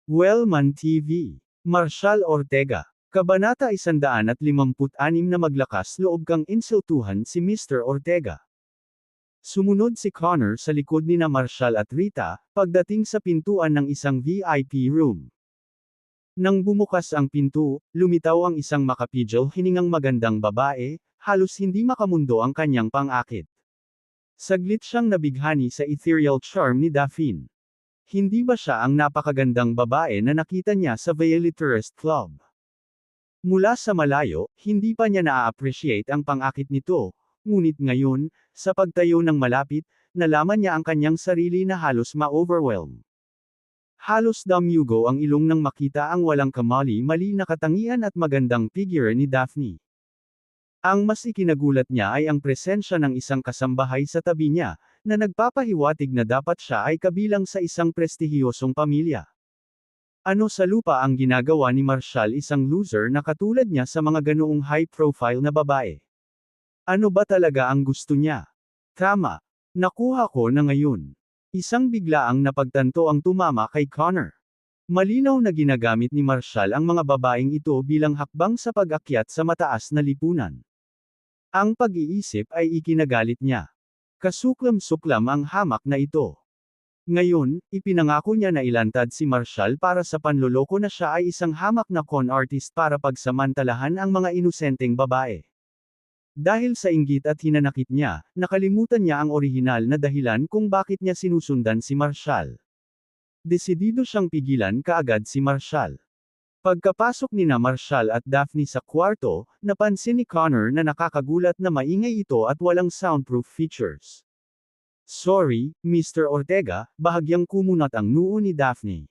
Wellman TV. Marshal Ortega. Kabanata 156 na maglakas loob kang insultuhan si Mr. Ortega. Sumunod si Connor sa likod nina Marshal at Rita, pagdating sa pintuan ng isang VIP room. Nang bumukas ang pinto, lumitaw ang isang makapidyo hiningang magandang babae, halos hindi makamundo ang kanyang pang-akit. Saglit siyang nabighani sa ethereal charm ni Daphne. Hindi ba siya ang napakagandang babae na nakita niya sa Valley Tourist Club? Mula sa malayo, hindi pa niya na-appreciate ang pang-akit nito, ngunit ngayon, sa pagtayo ng malapit, nalaman niya ang kanyang sarili na halos ma-overwhelm. Halos damyugo ang ilong nang makita ang walang kamali-mali na katangian at magandang figure ni Daphne. Ang mas ikinagulat niya ay ang presensya ng isang kasambahay sa tabi niya, na nagpapahiwatig na dapat siya ay kabilang sa isang prestihiyosong pamilya. Ano sa lupa ang ginagawa ni Marshal, isang loser na katulad niya sa mga ganoong high-profile na babae? Ano ba talaga ang gusto niya? Tama. Nakuha ko na ngayon. Isang biglaang napagtanto ang tumama kay Connor. Malinaw na ginagamit ni Marshal ang mga babaeng ito bilang hakbang sa pag-akyat sa mataas na lipunan. Ang pag-iisip ay ikinagalit niya. Kasuklam-suklam ang hamak na ito. Ngayon, ipinangako niya na ilantad si Marshal para sa panloloko na siya ay isang hamak na con artist para pagsamantalahan ang mga inosenteng babae. Dahil sa inggit at hinanakit niya, nakalimutan niya ang orihinal na dahilan kung bakit niya sinusundan si Marshal. Desidido siyang pigilan kaagad si Marshal. Pagkapasok nina Marshal at Daphne sa kwarto, napansin ni Connor na nakakagulat na maingay ito at walang soundproof features. Sorry, Mr. Ortega, bahagyang kumunat ang noo ni Daphne.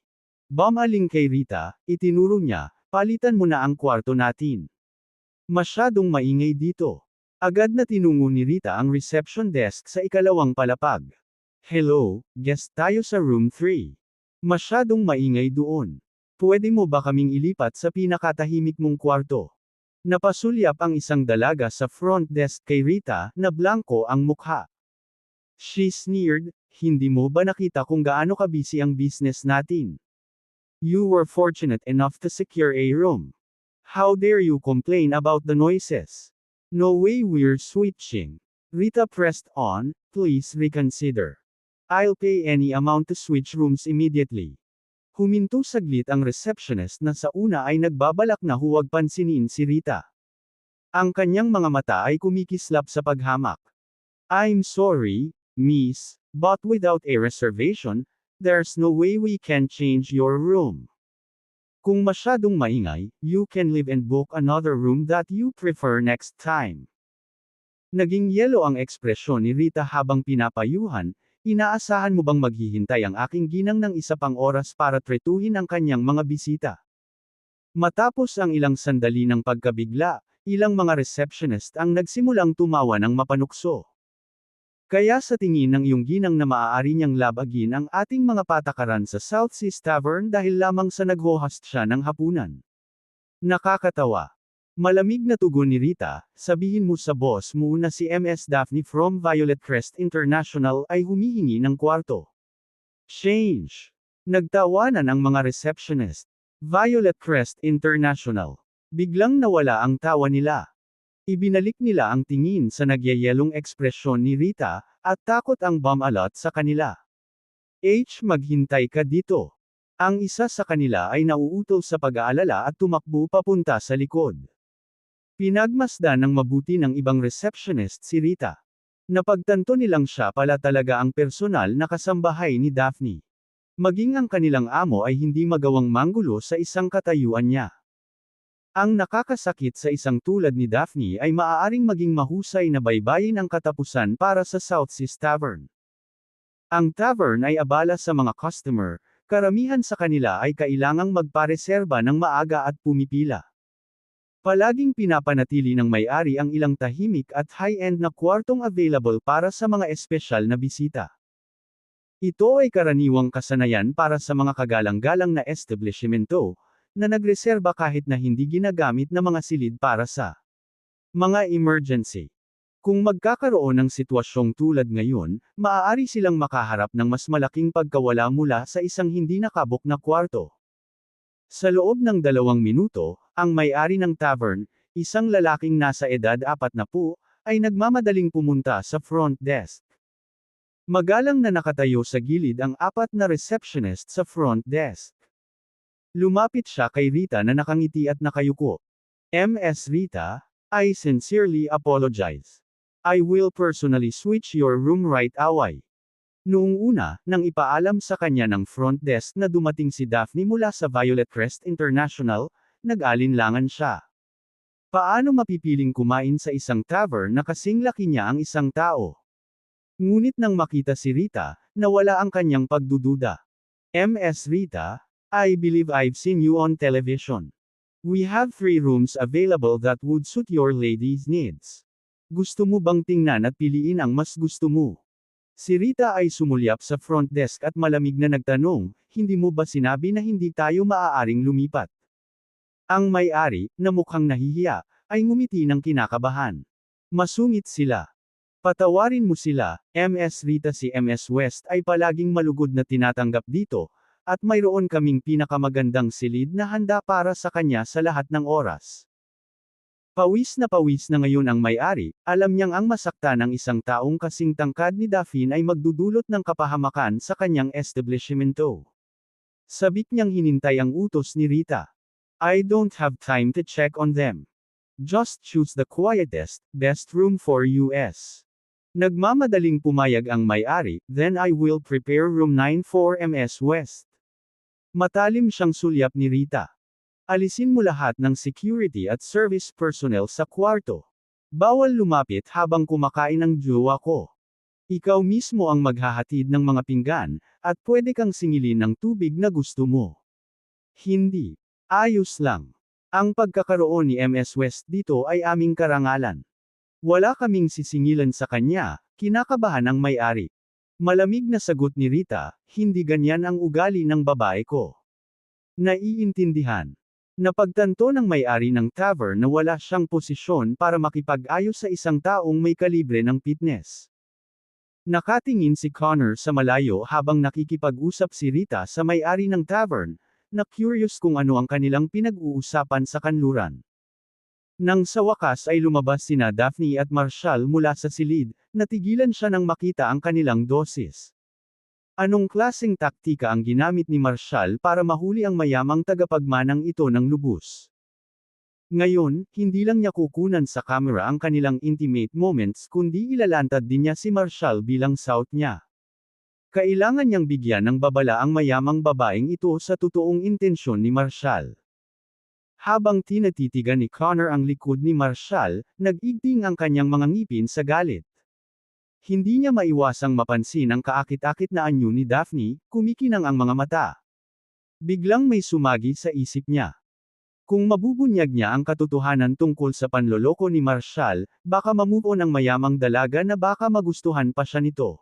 Bumaling kay Rita, itinuro niya, palitan mo na ang kwarto natin. Masyadong maingay dito. Agad na tinungo ni Rita ang reception desk sa ikalawang palapag. Hello, guest tayo sa room 3. Masyadong maingay doon. Pwede mo ba kaming ilipat sa pinakatahimik mong kwarto? Napasulyap ang isang dalaga sa front desk kay Rita, na blanko ang mukha. She sneered, hindi mo ba nakita kung gaano kabisi ang business natin? You were fortunate enough to secure a room. How dare you complain about the noises? No way we're switching. Rita pressed on, please reconsider. I'll pay any amount to switch rooms immediately. Huminto saglit ang receptionist na sa una ay nagbabalak na huwag pansinin si Rita. Ang kanyang mga mata ay kumikislap sa paghamak. I'm sorry, miss, but without a reservation, there's no way we can change your room. Kung masyadong maingay, you can leave and book another room that you prefer next time. Naging yelo ang ekspresyon ni Rita habang pinapayuhan. Inaasahan mo bang maghihintay ang aking ginang ng isa pang oras para tretuhin ang kanyang mga bisita? Matapos ang ilang sandali ng pagkabigla, ilang mga receptionist ang nagsimulang tumawa ng mapanukso. Kaya sa tingin ng iyong ginang na maaari niyang labagin ang ating mga patakaran sa South Seas Tavern dahil lamang sa nag-host siya ng hapunan. Nakakatawa. Malamig na tugon ni Rita, sabihin mo sa boss mo na si Ms. Daphne from Violet Crest International ay humihingi ng kwarto. Change. Nagtawanan ang mga receptionist. Violet Crest International. Biglang nawala ang tawa nila. Ibinalik nila ang tingin sa nagyayelong ekspresyon ni Rita, at takot ang bumalot sa kanila. Maghintay ka dito. Ang isa sa kanila ay nauutol sa pag-aalala at tumakbo papunta sa likod. Pinagmasdan ng mabuti ng ibang receptionist si Rita. Napagtanto nilang siya pala talaga ang personal na kasambahay ni Daphne. Maging ang kanilang amo ay hindi magawang manggulo sa isang katayuan niya. Ang nakakasakit sa isang tulad ni Daphne ay maaaring maging mahusay na baybayin ang katapusan para sa South Seas Tavern. Ang tavern ay abala sa mga customer, karamihan sa kanila ay kailangang magpareserba ng maaga at pumipila. Palaging pinapanatili ng may-ari ang ilang tahimik at high-end na kwartong available para sa mga espesyal na bisita. Ito ay karaniwang kasanayan para sa mga kagalang-galang na establishmento, na nagreserba kahit na hindi ginagamit na mga silid para sa mga emergency. Kung magkakaroon ng sitwasyong tulad ngayon, maaari silang makaharap ng mas malaking pagkawala mula sa isang hindi nakabuk na kwarto. Sa loob ng 2 minuto, ang may-ari ng tavern, isang lalaking nasa edad 40, ay nagmamadaling pumunta sa front desk. Magalang na nakatayo sa gilid ang 4 na receptionist sa front desk. Lumapit siya kay Rita na nakangiti at nakayuko. Ms. Rita, I sincerely apologize. I will personally switch your room right away. Noong una, nang ipaalam sa kanya ng front desk na dumating si Daphne mula sa Violet Crest International, nag-alinlangan siya. Paano mapipiling kumain sa isang tavern na kasing laki niya ang isang tao? Ngunit nang makita si Rita, nawala ang kanyang pagdududa. Ms. Rita, I believe I've seen you on television. We have 3 rooms available that would suit your lady's needs. Gusto mo bang tingnan at piliin ang mas gusto mo? Si Rita ay sumulyap sa front desk at malamig na nagtanong, hindi mo ba sinabi na hindi tayo maaaring lumipat? Ang may-ari, na mukhang nahihiya, ay ngumiti ng kinakabahan. Masungit sila. Patawarin mo sila, Ms. Rita. Si Ms. West ay palaging malugod na tinatanggap dito, at mayroon kaming pinakamagandang silid na handa para sa kanya sa lahat ng oras. Pawis na ngayon ang may-ari, alam niyang ang masaktan ng isang taong kasing tangkad ni Daphne ay magdudulot ng kapahamakan sa kanyang establishmento. Sabik niyang hinintay ang utos ni Rita. I don't have time to check on them. Just choose the quietest, best room for us. Nagmamadaling pumayag ang may-ari, then I will prepare room 9 for Ms. West. Matalim siyang sulyap ni Rita. Alisin mo lahat ng security at service personnel sa kwarto. Bawal lumapit habang kumakain ang jowa ko. Ikaw mismo ang maghahatid ng mga pinggan, at pwede kang singilin ng tubig na gusto mo. Hindi. Ayos lang. Ang pagkakaroon ni Ms. West dito ay aming karangalan. Wala kaming sisingilan sa kanya, kinakabahan ang may-ari. Malamig na sagot ni Rita, hindi ganyan ang ugali ng babae ko. Naiintindihan. Napagtanto ng may-ari ng tavern na wala siyang posisyon para makipag-ayos sa isang taong may kalibre ng fitness. Nakatingin si Connor sa malayo habang nakikipag-usap si Rita sa may-ari ng tavern, na curious kung ano ang kanilang pinag-uusapan sa kanluran. Nang sa wakas ay lumabas sina Daphne at Marshall mula sa silid, natigilan siya nang makita ang kanilang dosis. Anong klaseng taktika ang ginamit ni Marshall para mahuli ang mayamang tagapagmanang ito ng lubos? Ngayon, hindi lang niya kukunan sa camera ang kanilang intimate moments kundi ilalantad din niya si Marshall bilang south niya. Kailangan niyang bigyan ng babala ang mayamang babaeng ito sa totoong intensyon ni Marshall. Habang tinatitigan ni Connor ang likod ni Marshall, nag-igting ang kanyang mga ngipin sa galit. Hindi niya maiwasang mapansin ang kaakit-akit na anyo ni Daphne, kumikinang ang mga mata. Biglang may sumagi sa isip niya. Kung mabubunyag niya ang katotohanan tungkol sa panloloko ni Marshall, baka mamove on ang mayamang dalaga na baka magustuhan pa siya nito.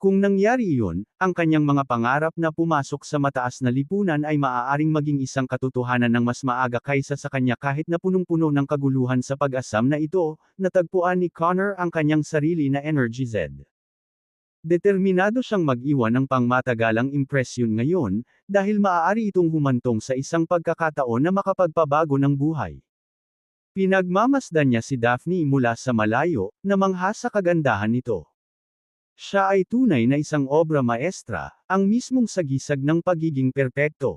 Kung nangyari iyon, ang kanyang mga pangarap na pumasok sa mataas na lipunan ay maaaring maging isang katotohanan ng mas maaga kaysa sa kanya kahit na punong-puno ng kaguluhan sa pag-asam na ito, natagpuan ni Connor ang kanyang sarili na Energy Z. Determinado siyang mag-iwan ng pangmatagalang impresyon ngayon, dahil maaari itong humantong sa isang pagkakataon na makapagpabago ng buhay. Pinagmamasdan niya si Daphne mula sa malayo, na mangha sa kagandahan nito. Siya ay tunay na isang obra maestra, ang mismong sagisag ng pagiging perpekto.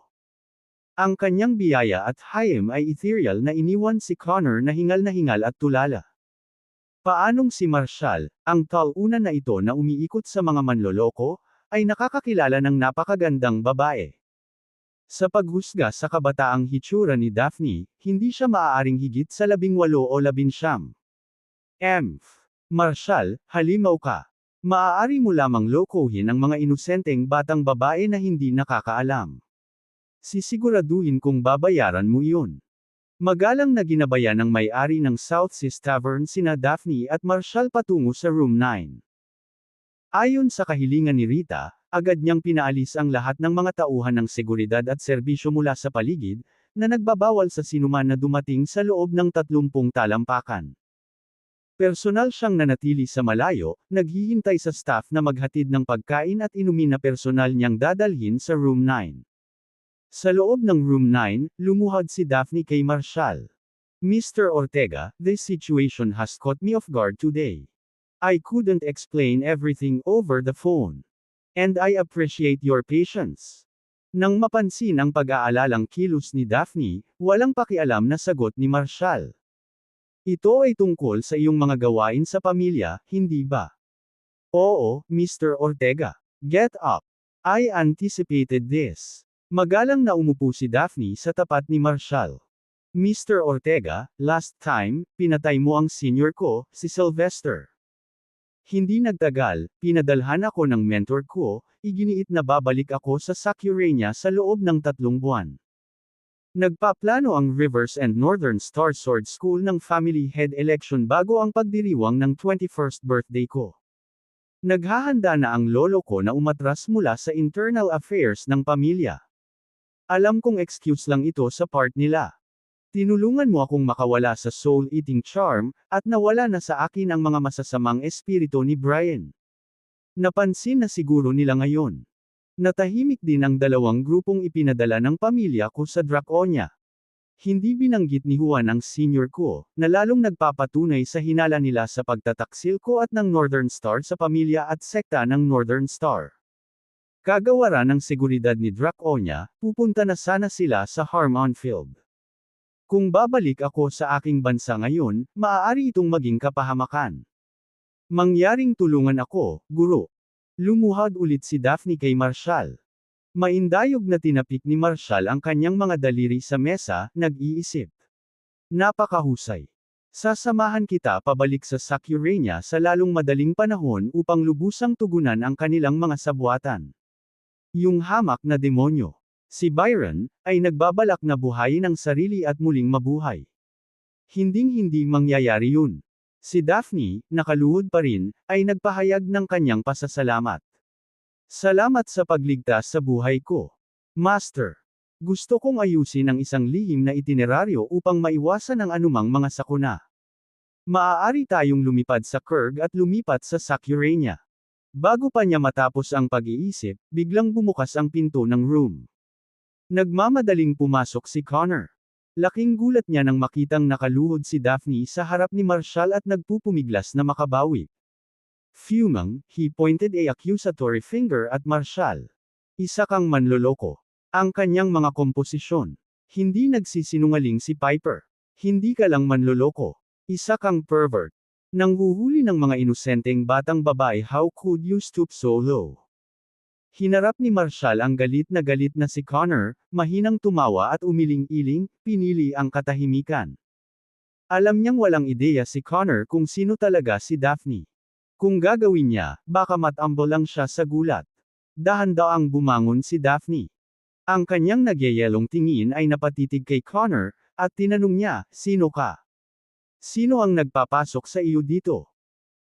Ang kanyang biyaya at hayam ay ethereal na iniwan si Connor na hingal at tulala. Paanong si Marshall, ang talunan na ito na umiikot sa mga manloloko, ay nakakakilala ng napakagandang babae. Sa paghusga sa kabataang hitsura ni Daphne, hindi siya maaaring higit sa 18 o 19. Marshall, halimaw ka. Maaari mo lamang lokohin ang mga inosenteng batang babae na hindi nakakaalam. Sisiguraduhin kong babayaran mo iyon. Magalang na ginabayan ng may-ari ng South Seas Tavern sina Daphne at Marshall patungo sa room 9. Ayon sa kahilingan ni Rita, agad niyang pinaalis ang lahat ng mga tauhan ng seguridad at serbisyo mula sa paligid, na nagbabawal sa sinuman na dumating sa loob ng 30 talampakan. Personal siyang nanatili sa malayo, naghihintay sa staff na maghatid ng pagkain at inumin na personal niyang dadalhin sa room 9. Sa loob ng room 9, lumuhad si Daphne kay Marshall. Mr. Ortega, this situation has caught me off guard today. I couldn't explain everything over the phone. And I appreciate your patience. Nang mapansin ang pag-aalalang kilos ni Daphne, walang pakialam na sagot ni Marshall. Ito ay tungkol sa iyong mga gawain sa pamilya, hindi ba? Oo, Mr. Ortega. Get up. I anticipated this. Magalang na umupo si Daphne sa tapat ni Marshall. Mr. Ortega, last time, pinatay mo ang senior ko, si Sylvester. Hindi nagtagal, pinadalhan ako ng mentor ko, iginiit na babalik ako sa Sacurania sa loob ng 3 buwan. Nagpaplano ang Rivers and Northern Star Sword School ng family head election bago ang pagdiriwang ng 21st birthday ko. Naghahanda na ang lolo ko na umatras mula sa internal affairs ng pamilya. Alam kong excuse lang ito sa part nila. Tinulungan mo akong makawala sa soul-eating charm, at nawala na sa akin ang mga masasamang espiritu ni Brian. Napansin na siguro nila ngayon. Natahimik din ang 2 grupong ipinadala ng pamilya ko sa Draconia. Hindi binanggit ni Juan ang senior ko, na lalong nagpapatunay sa hinala nila sa pagtataksil ko at ng Northern Star sa pamilya at sekta ng Northern Star. Kagawaran ng seguridad ni Draconia, pupunta na sana sila sa Harmon Field. Kung babalik ako sa aking bansa ngayon, maaari itong maging kapahamakan. Mangyaring tulungan ako, guro. Lumuhad ulit si Daphne kay Marshall. Maindayog na tinapik ni Marshall ang kanyang mga daliri sa mesa, nag-iisip. Napakahusay. Sasamahan kita pabalik sa Sacurania sa lalong madaling panahon upang lubusang tugunan ang kanilang mga sabwatan. Yung hamak na demonyo. Si Byron, ay nagbabalak na buhayin ang sarili at muling mabuhay. Hinding-hindi mangyayari yun. Si Daphne, nakaluhod pa rin, ay nagpahayag ng kanyang pasasalamat. Salamat sa pagligtas sa buhay ko. Master. Gusto kong ayusin ang isang lihim na itineraryo upang maiwasan ang anumang mga sakuna. Maaari tayong lumipad sa Kurg at lumipat sa Sacurania. Bago pa niya matapos ang pag-iisip, biglang bumukas ang pinto ng room. Nagmamadaling pumasok si Connor. Laking gulat niya nang makitang nakaluhod si Daphne sa harap ni Marshall at nagpupumiglas na makabawi. Fuming, he pointed a accusatory finger at Marshall. Isa kang manloloko. Ang kanyang mga komposisyon. Hindi nagsisinungaling si Piper. Hindi ka lang manloloko. Isa kang pervert. Nanghuhuli ng mga inosenteng batang babae, how could you stoop so low? Hinarap ni Marshall ang galit na si Connor, mahinang tumawa at umiling-iling, pinili ang katahimikan. Alam niyang walang ideya si Connor kung sino talaga si Daphne. Kung gagawin niya, baka matambo lang siya sa gulat. Dahan-daang bumangon si Daphne. Ang kanyang nagyayelong tingin ay napatitig kay Connor, at tinanong niya, sino ka? Sino ang nagpapasok sa iyo dito?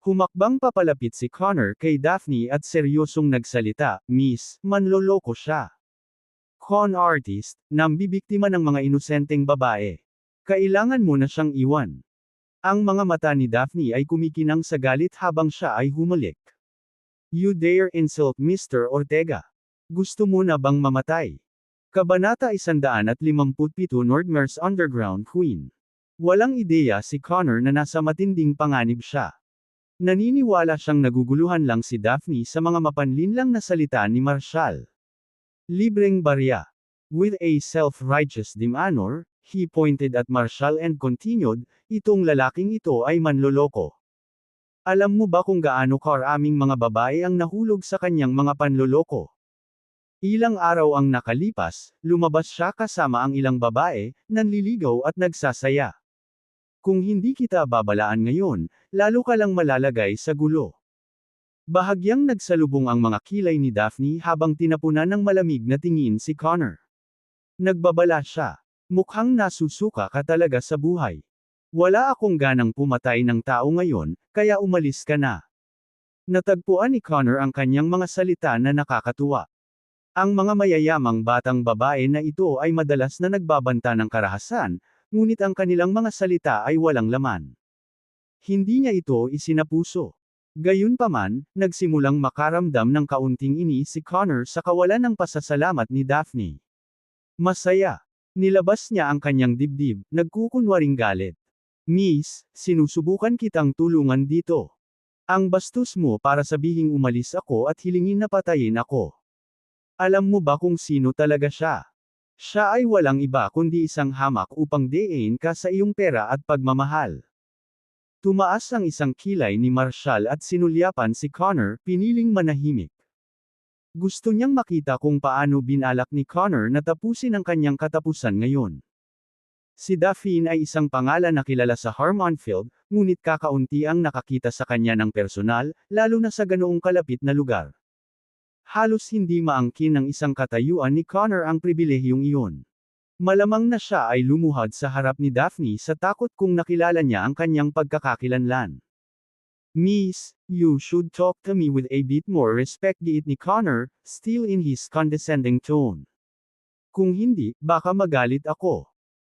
Humakbang papalapit si Connor kay Daphne at seryosong nagsalita, Miss, manloloko siya. Con artist, nambibiktima ng mga inosenteng babae. Kailangan mo na siyang iwan. Ang mga mata ni Daphne ay kumikinang sa galit habang siya ay humalik. You dare insult Mr. Ortega. Gusto mo na bang mamatay? Kabanata 157 Nordmare's Underground Queen. Walang ideya si Connor na nasa matinding panganib siya. Naniniwala siyang naguguluhan lang si Daphne sa mga mapanlinlang na salita ni Marshall. Libreng barya. With a self-righteous demeanor, he pointed at Marshall and continued, itong lalaking ito ay manloloko. Alam mo ba kung gaano karaming mga babae ang nahulog sa kanyang mga panloloko? Ilang araw ang nakalipas, lumabas siya kasama ang ilang babae, nanliligaw at nagsasaya. Kung hindi kita babalaan ngayon, lalo ka lang malalagay sa gulo. Bahagyang nagsalubong ang mga kilay ni Daphne habang tinapunan ng malamig na tingin si Connor. Nagbabala siya. Mukhang nasusuka ka talaga sa buhay. Wala akong ganang pumatay ng tao ngayon, kaya umalis ka na. Natagpuan ni Connor ang kanyang mga salita na nakakatuwa. Ang mga mayayamang batang babae na ito ay madalas na nagbabanta ng karahasan, ngunit ang kanilang mga salita ay walang laman. Hindi niya ito isinapuso. Gayunpaman, nagsimulang makaramdam ng kaunting inis si Connor sa kawalan ng pasasalamat ni Daphne. Masaya. Nilabas niya ang kanyang dibdib, nagkukunwaring galit. Miss, sinusubukan kitang tulungan dito. Ang bastos mo para sabihing umalis ako at hilingin na patayin ako. Alam mo ba kung sino talaga siya? Siya ay walang iba kundi isang hamak upang dein ka sa iyong pera at pagmamahal. Tumaas ang isang kilay ni Marshall at sinulyapan si Connor, piniling manahimik. Gusto niyang makita kung paano binalak ni Connor na tapusin ang kanyang katapusan ngayon. Si Daphne ay isang pangalan na kilala sa Harmonfield, ngunit kakaunti ang nakakita sa kanya ng personal, lalo na sa ganoong kalapit na lugar. Halos hindi maangkin ng isang katayuan ni Connor ang pribilehiyong iyon. Malamang na siya ay lumuhad sa harap ni Daphne sa takot kung nakilala niya ang kanyang pagkakakilanlan. Miss, you should talk to me with a bit more respect, giit ni Connor, still in his condescending tone. Kung hindi, baka magalit ako.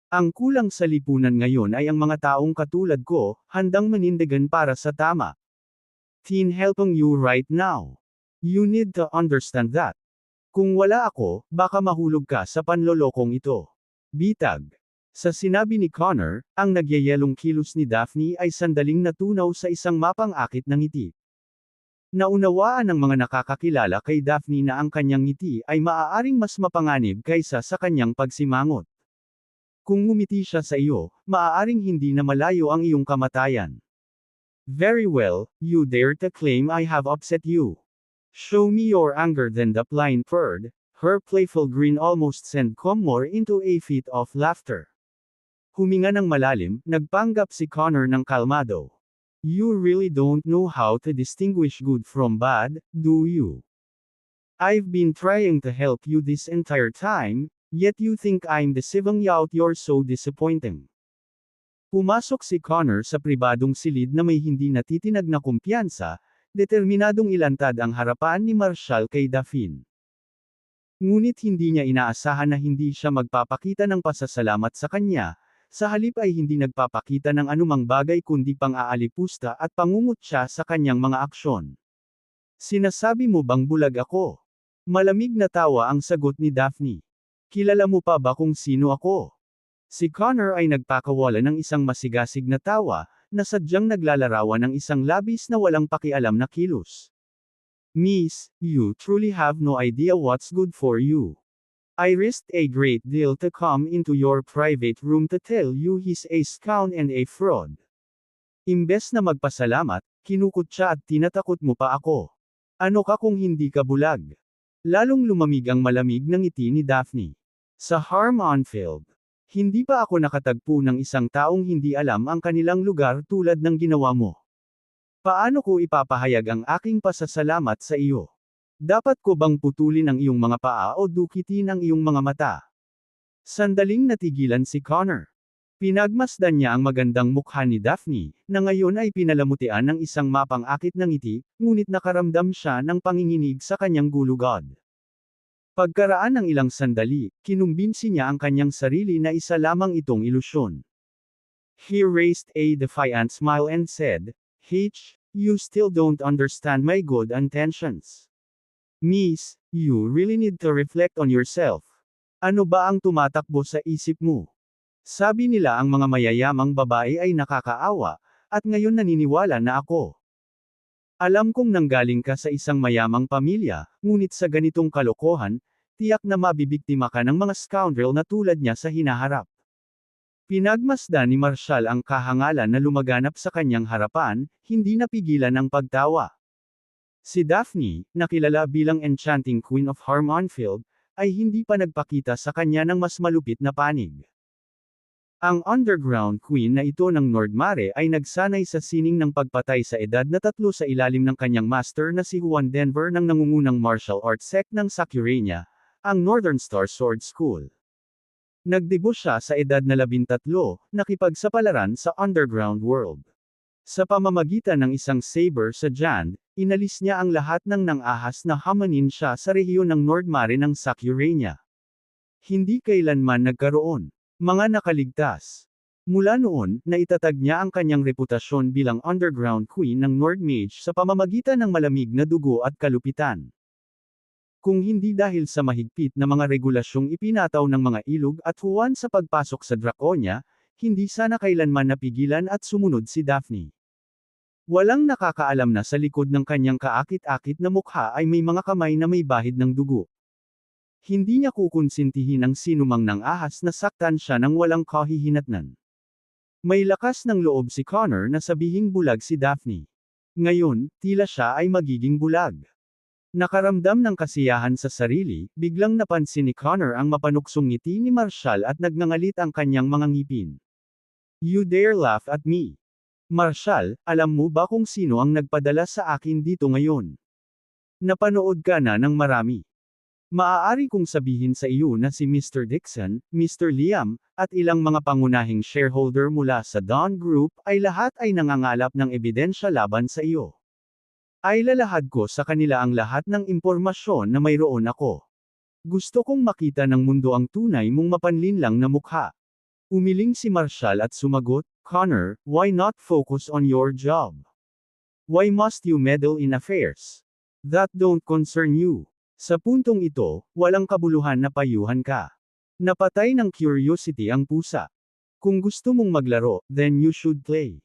Ang kulang sa lipunan ngayon ay ang mga taong katulad ko, handang manindigan para sa tama. Teen helping you right now. You need to understand that. Kung wala ako, baka mahulog ka sa panlolokong ito. Bitag. Sa sinabi ni Connor, ang nagyayelong kilos ni Daphne ay sandaling natunaw sa isang mapang-akit na ngiti. Naunawaan ng mga nakakakilala kay Daphne na ang kanyang ngiti ay maaaring mas mapanganib kaysa sa kanyang pagsimangot. Kung ngumiti siya sa iyo, maaaring hindi na malayo ang iyong kamatayan. Very well, you dare to claim I have upset you. Show me your anger, then the blind purred. Her playful grin almost sent Connor into a fit of laughter. Huminga ng malalim, nagpanggap si Connor ng kalmado. You really don't know how to distinguish good from bad, do you? I've been trying to help you this entire time, yet you think I'm deceiving you out. You're so disappointing. Pumasok si Connor sa pribadong silid na may hindi natitinag na kumpiyansa, determinadong ilantad ang harapan ni Marshall kay Daphne. Ngunit hindi niya inaasahan na hindi siya magpapakita ng pasasalamat sa kanya, sa halip ay hindi nagpapakita ng anumang bagay kundi pang-aalipusta at pangungutya sa kanyang mga aksyon. Sinasabi mo bang bulag ako? Malamig na tawa ang sagot ni Daphne. Kilala mo pa ba kung sino ako? Si Connor ay nagpakawala ng isang masigasig na tawa, na sadyang naglalarawan ng isang labis na walang pakialam na kilos. Miss, you truly have no idea what's good for you. I risked a great deal to come into your private room to tell you he's a scoundrel and a fraud. Imbes na magpasalamat, kinukutya at tinatakot mo pa ako. Ano ka kung hindi ka bulag? Lalong lumamig ang malamig ng ngiti ni Daphne. Sa Harmonfield, hindi pa ako nakatagpo ng isang taong hindi alam ang kanilang lugar tulad ng ginawa mo. Paano ko ipapahayag ang aking pasasalamat sa iyo? Dapat ko bang putulin ang iyong mga paa o dukitin ang iyong mga mata? Sandaling natigilan si Connor. Pinagmasdan niya ang magandang mukha ni Daphne, na ngayon ay pinalamutian ng isang mapang-akit na ngiti, ngunit nakaramdam siya ng panginginig sa kanyang gulugod. Pagkaraan ng ilang sandali, kinumbinsi niya ang kanyang sarili na isa lamang itong ilusyon. He raised a defiant smile and said, H, you still don't understand my good intentions. Miss, you really need to reflect on yourself. Ano ba ang tumatakbo sa isip mo? Sabi nila ang mga mayayamang babae ay nakakaawa, at ngayon naniniwala na ako. Alam kong nanggaling ka sa isang mayamang pamilya, ngunit sa ganitong kalokohan, tiyak na mabibiktima ka ng mga scoundrel na tulad niya sa hinaharap. Pinagmasdan ni Marshall ang kahangalan na lumaganap sa kanyang harapan, hindi napigilan ang pagtawa. Si Daphne, na kilala bilang Enchanting Queen of Harmonfield, ay hindi pa nagpakita sa kanya ng mas malupit na panig. Ang underground queen na ito ng Nordmare ay nagsanay sa sining ng pagpatay sa edad na 3 sa ilalim ng kanyang master na si Juan Denver ng nangungunang martial arts sect ng Sacurania, ang Northern Star Sword School. Nagdebut siya sa edad na 13, nakipagsapalaran sa underground world. Sa pamamagitan ng isang saber sa Jand, inalis niya ang lahat ng nang-ahas na hamanin siya sa rehiyon ng Nordmare ng Sacurania. Hindi kailanman nagkaroon mga nakaligtas. Mula noon, naitatag niya ang kanyang reputasyon bilang underground queen ng Nordmage sa pamamagitan ng malamig na dugo at kalupitan. Kung hindi dahil sa mahigpit na mga regulasyong ipinataw ng mga ilog at huwan sa pagpasok sa Draconia, hindi sana kailanman napigilan at sumunod si Daphne. Walang nakakaalam na sa likod ng kanyang kaakit-akit na mukha ay may mga kamay na may bahid ng dugo. Hindi niya kukonsintihin ang sinumang nang ahas na saktan siya ng walang kahihinatnan. May lakas ng loob si Connor na sabihing bulag si Daphne. Ngayon, tila siya ay magiging bulag. Nakaramdam ng kasiyahan sa sarili, biglang napansin ni Connor ang mapanuksong ngiti ni Marshall at nagngangalit ang kanyang mga ngipin. You dare laugh at me. Marshall, alam mo ba kung sino ang nagpadala sa akin dito ngayon? Napanood ka na ng marami. Maaari kong sabihin sa iyo na si Mr. Dixon, Mr. Liam, at ilang mga pangunahing shareholder mula sa Dawn Group ay lahat ay nangangalap ng ebidensya laban sa iyo. Ay lalahad ko sa kanila ang lahat ng impormasyon na mayroon ako. Gusto kong makita ng mundo ang tunay mong mapanlinlang na mukha. Umiling si Marshall at sumagot, Connor, why not focus on your job? Why must you meddle in affairs that don't concern you? Sa puntong ito, walang kabuluhan na payuhan ka. Napatay ng curiosity ang pusa. Kung gusto mong maglaro, then you should play.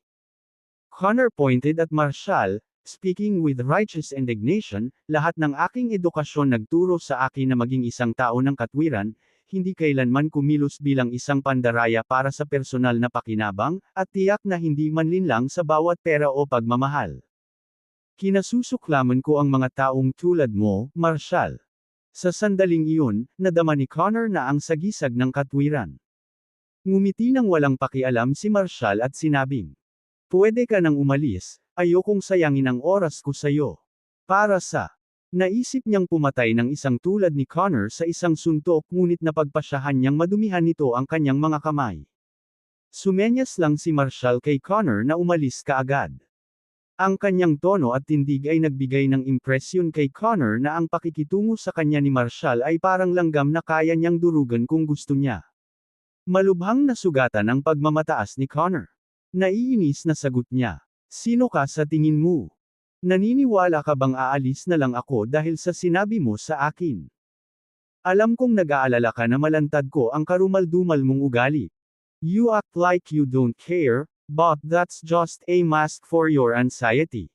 Connor pointed at Marshall, speaking with righteous indignation, lahat ng aking edukasyon nagturo sa akin na maging isang tao ng katwiran, hindi kailanman kumilos bilang isang pandaraya para sa personal na pakinabang, at tiyak na hindi manlinlang sa bawat pera o pagmamahal. Kinasusuklaman ko ang mga taong tulad mo, Marshall. Sa sandaling iyon, nadama ni Connor na ang sagisag ng katwiran. Ngumiti ng walang pakialam si Marshall at sinabing, pwede ka nang umalis, ayokong sayangin ang oras ko sayo. Para sa, naisip niyang pumatay ng isang tulad ni Connor sa isang suntok ngunit napagpasyahan niyang madumihan nito ang kanyang mga kamay. Sumenyas lang si Marshall kay Connor na umalis kaagad. Ang kanyang tono at tindig ay nagbigay ng impresyon kay Connor na ang pakikitungo sa kanya ni Marshall ay parang langgam na kaya niyang durugan kung gusto niya. Malubhang nasugatan ang pagmamataas ni Connor. Naiinis na sagot niya. Sino ka sa tingin mo? Naniniwala ka bang aalis na lang ako dahil sa sinabi mo sa akin? Alam kong nag-aalala ka na malantad ko ang karumaldumal mong ugali. You act like you don't care, but that's just a mask for your anxiety.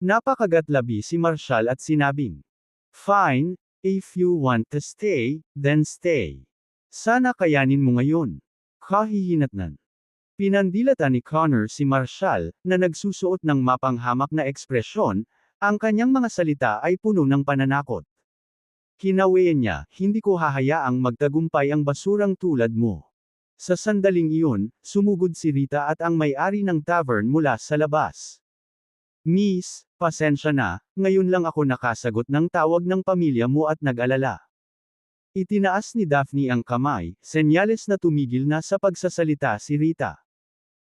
Napakagatlabi si Marshall at sinabing, fine, if you want to stay, then stay. Sana kayanin mo ngayon. Kahihinatnan. Pinandilatan ni Connor si Marshall, na nagsusuot ng mapanghamak na ekspresyon, ang kanyang mga salita ay puno ng pananakot. Kinawian niya, hindi ko hahayaang magtagumpay ang basurang tulad mo. Sa sandaling iyon, sumugod si Rita at ang may-ari ng tavern mula sa labas. Miss, pasensya na, ngayon lang ako nakasagot ng tawag ng pamilya mo at nag-alala. Itinaas ni Daphne ang kamay, senyales na tumigil na sa pagsasalita si Rita.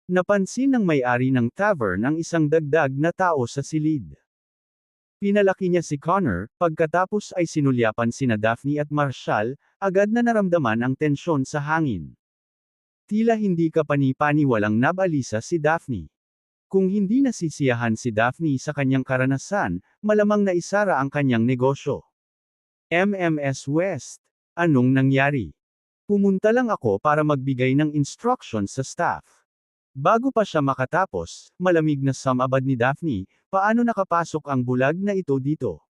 Napansin ng may-ari ng tavern ang isang dagdag na tao sa silid. Pinalaki niya si Connor, pagkatapos ay sinulyapan sina Daphne at Marshall, agad na naramdaman ang tensyon sa hangin. Tila hindi kapani-paniwalang nabalisa si Daphne. Kung hindi nasisiyahan si Daphne sa kanyang karanasan, malamang na isara ang kanyang negosyo. MMS West. Anong nangyari? Pumunta lang ako para magbigay ng instruction sa staff. Bago pa siya makatapos, malamig na samabad ni Daphne, paano nakapasok ang bulag na ito dito?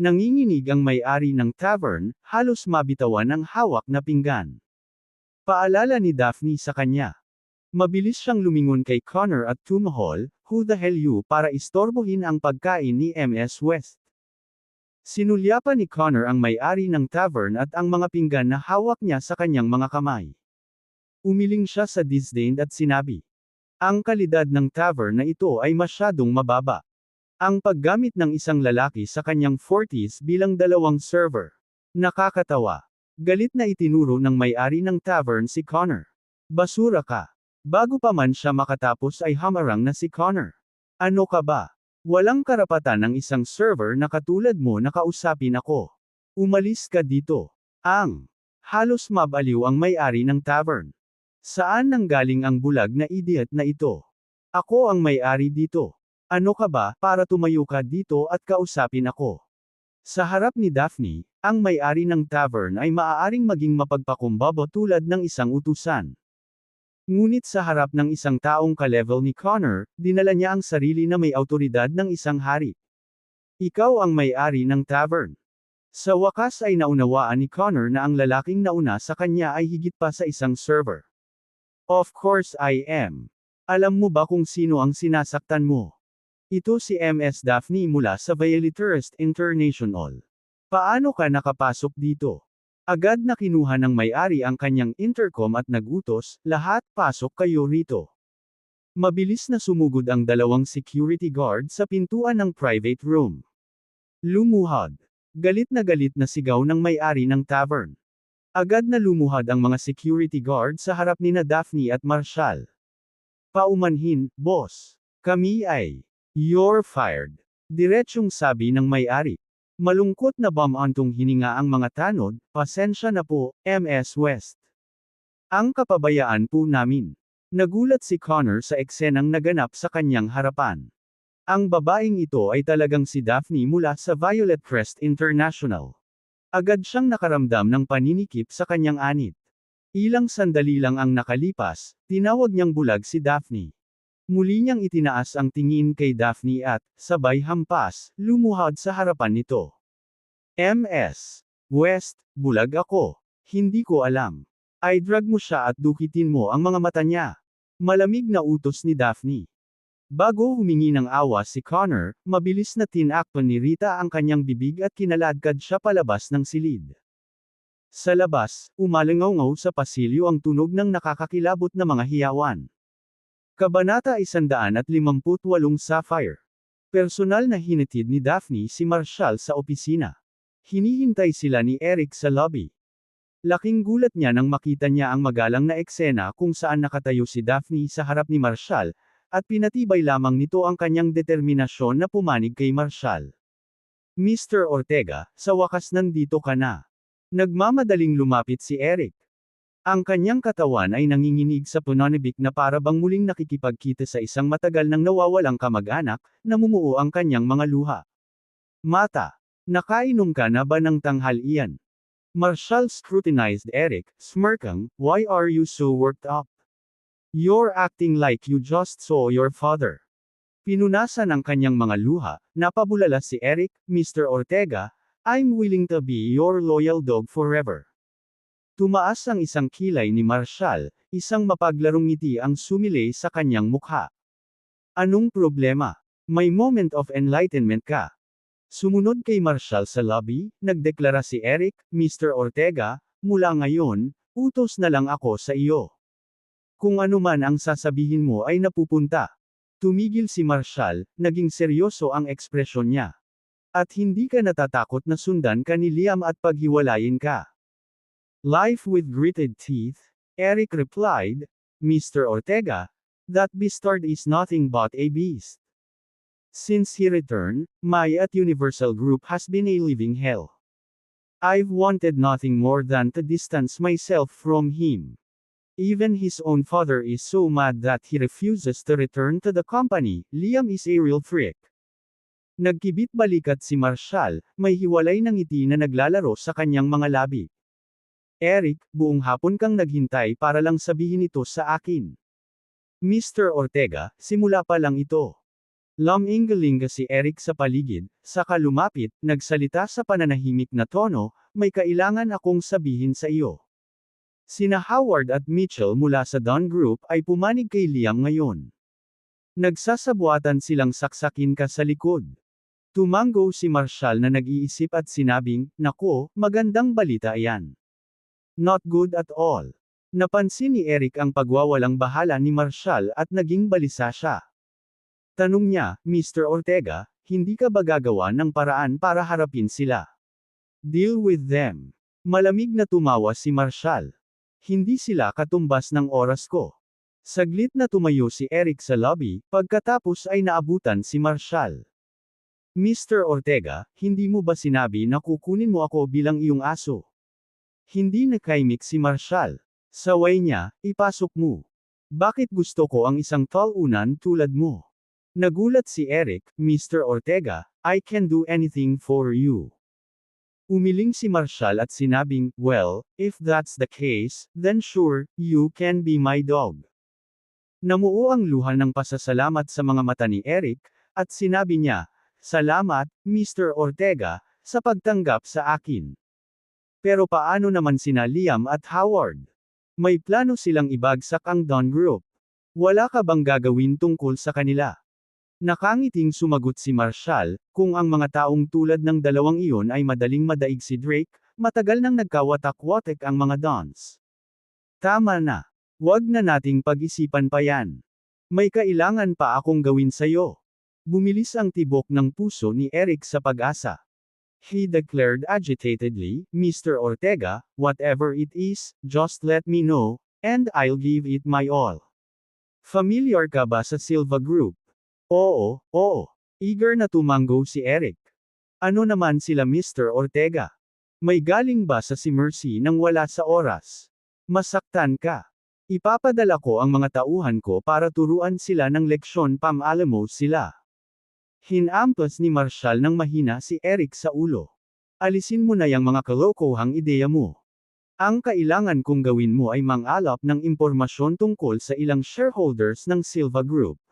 Nanginginig ang may-ari ng tavern, halos mabitawan ang hawak na pinggan. Paalala ni Daphne sa kanya. Mabilis siyang lumingon kay Connor at tumahol, who the hell you para istorbohin ang pagkain ni MS West. Sinulyapan ni Connor ang may-ari ng tavern at ang mga pinggan na hawak niya sa kanyang mga kamay. Umiling siya sa disdain at sinabi. Ang kalidad ng tavern na ito ay masyadong mababa. Ang paggamit ng isang lalaki sa kanyang 40s bilang dalawang server. Nakakatawa. Galit na itinuro ng may-ari ng tavern si Connor. Basura ka. Bago pa man siya makatapos ay hamarang na si Connor. Ano ka ba? Walang karapatan ng isang server na katulad mo na kausapin ako. Umalis ka dito. Halos mabaliw ang may-ari ng tavern. Saan nanggaling ang bulag na idiot na ito? Ako ang may-ari dito. Ano ka ba, para tumayo ka dito at kausapin ako? Sa harap ni Daphne, ang may-ari ng tavern ay maaaring maging mapagpakumbaba tulad ng isang utusan. Ngunit sa harap ng isang taong ka-level ni Connor, dinala niya ang sarili na may awtoridad ng isang hari. Ikaw ang may-ari ng tavern. Sa wakas ay naunawaan ni Connor na ang lalaking nauna sa kanya ay higit pa sa isang server. Of course I am. Alam mo ba kung sino ang sinasaktan mo? Ito si Ms. Daphne mula sa Violetist International. Paano ka nakapasok dito? Agad na kinuha ng may-ari ang kanyang intercom at nagutos, lahat pasok kayo rito. Mabilis na sumugod ang dalawang security guard sa pintuan ng private room. Lumuhad. Galit na sigaw ng may-ari ng tavern. Agad na lumuhad ang mga security guard sa harap nina Daphne at Marshall. Paumanhin, boss. Kami ay, you're fired. Diretsyong sabi ng may-ari. Malungkot na bumantong hininga ang mga tanod, pasensya na po, Ms. West. Ang kapabayaan po namin. Nagulat si Connor sa eksenang naganap sa kanyang harapan. Ang babaeng ito ay talagang si Daphne mula sa Violet Crest International. Agad siyang nakaramdam ng paninikip sa kanyang anit. Ilang sandali lang ang nakalipas, tinawag niyang bulag si Daphne. Muli niyang itinaas ang tingin kay Daphne at, sabay hampas, lumuhad sa harapan nito. Ms. West, bulag ako. Hindi ko alam. I-drag mo siya at dukitin mo ang mga mata niya. Malamig na utos ni Daphne. Bago humingi ng awa si Connor, mabilis na tinakpan ni Rita ang kanyang bibig at kinaladkad siya palabas ng silid. Sa labas, umalingaw sa pasilyo ang tunog ng nakakakilabot na mga hiyawan. Kabanata 158 Sapphire. Personal na hinatid ni Daphne si Marshall sa opisina. Hinihintay sila ni Eric sa lobby. Laking gulat niya nang makita niya ang magalang na eksena kung saan nakatayo si Daphne sa harap ni Marshall, at pinatibay lamang nito ang kanyang determinasyon na pumanig kay Marshall. Mr. Ortega, sa wakas nandito ka na. Nagmamadaling lumapit si Eric. Ang kanyang katawan ay nanginginig sa pananabik na para bang muling nakikipagkita sa isang matagal nang nawawalang kamag-anak, namumuo ang kanyang mga luha. Mata, nakainom ka na ba ng tanghalian? Marshall scrutinized Eric, smirking, why are you so worked up? You're acting like you just saw your father. Pinunasan ang kanyang mga luha, napabulala si Eric, Mr. Ortega, I'm willing to be your loyal dog forever. Tumaas ang isang kilay ni Marshall, isang mapaglarong ngiti ang sumilay sa kanyang mukha. Anong problema? May moment of enlightenment ka. Sumunod kay Marshall sa lobby, nagdeklara si Eric, Mr. Ortega, mula ngayon, utos na lang ako sa iyo. Kung ano man ang sasabihin mo ay napupunta. Tumigil si Marshall, naging seryoso ang ekspresyon niya. At hindi ka natatakot na sundan ka ni Liam at paghiwalayin ka. Life with gritted teeth, Eric replied, Mr. Ortega, that bastard is nothing but a beast. Since he returned, my at Universal Group has been a living hell. I've wanted nothing more than to distance myself from him. Even his own father is so mad that he refuses to return to the company. Liam is a real freak. Nagkibit-balikat si Marshall, may hiwalay ng ngiti na naglalaro sa kanyang mga labi. Eric, buong hapon kang naghintay para lang sabihin ito sa akin. Mr. Ortega, simula pa lang ito. Lumingalinga si Eric sa paligid, saka lumapit, nagsalita sa pananahimik na tono, may kailangan akong sabihin sa iyo. Sina Howard at Mitchell mula sa Dunn Group ay pumanig kay Liam ngayon. Nagsasabuatan silang saksakin ka sa likod. Tumango si Marshall na nag-iisip at sinabing, nako, magandang balita yan. Not good at all. Napansin ni Eric ang pagwawalang bahala ni Marshall at naging balisa siya. Tanong niya, Mr. Ortega, hindi ka ba gagawa ng paraan para harapin sila? Deal with them. Malamig na tumawa si Marshall. Hindi sila katumbas ng oras ko. Saglit na tumayo si Eric sa lobby, pagkatapos ay naabutan si Marshall. Mr. Ortega, hindi mo ba sinabi na kukunin mo ako bilang iyong aso? Hindi nakaimik si Marshall. Saway niya, ipasok mo. Bakit gusto ko ang isang talunan tulad mo? Nagulat si Eric, Mr. Ortega, I can do anything for you. Umiling si Marshall at sinabing, well, if that's the case, then sure, you can be my dog. Namuo ang luha ng pasasalamat sa mga mata ni Eric, at sinabi niya, salamat, Mr. Ortega, sa pagtanggap sa akin. Pero paano naman sina Liam at Howard? May plano silang ibagsak ang Dawn Group. Wala ka bang gagawin tungkol sa kanila? Nakangiting sumagot si Marshall, kung ang mga taong tulad ng dalawang iyon ay madaling madaig si Drake, matagal nang nagkawatak-watek ang mga Dons. Tama na. Huwag na nating pag-isipan pa yan. May kailangan pa akong gawin sa'yo. Bumilis ang tibok ng puso ni Eric sa pag-asa. He declared agitatedly, Mr. Ortega, whatever it is, just let me know, and I'll give it my all. Familiar ka ba sa Silva Group? Oo, oo. Eager na tumango si Eric. Ano naman sila Mr. Ortega? May galing ba sa si Mercy nang wala sa oras? Masaktan ka. Ipapadala ko ang mga tauhan ko para turuan sila ng leksyon alam mo sila. Hinampas ni Marshall ng mahina si Eric sa ulo. Alisin mo na yang mga kalokohang ideya mo. Ang kailangan kong gawin mo ay mangalap ng impormasyon tungkol sa ilang shareholders ng Silva Group.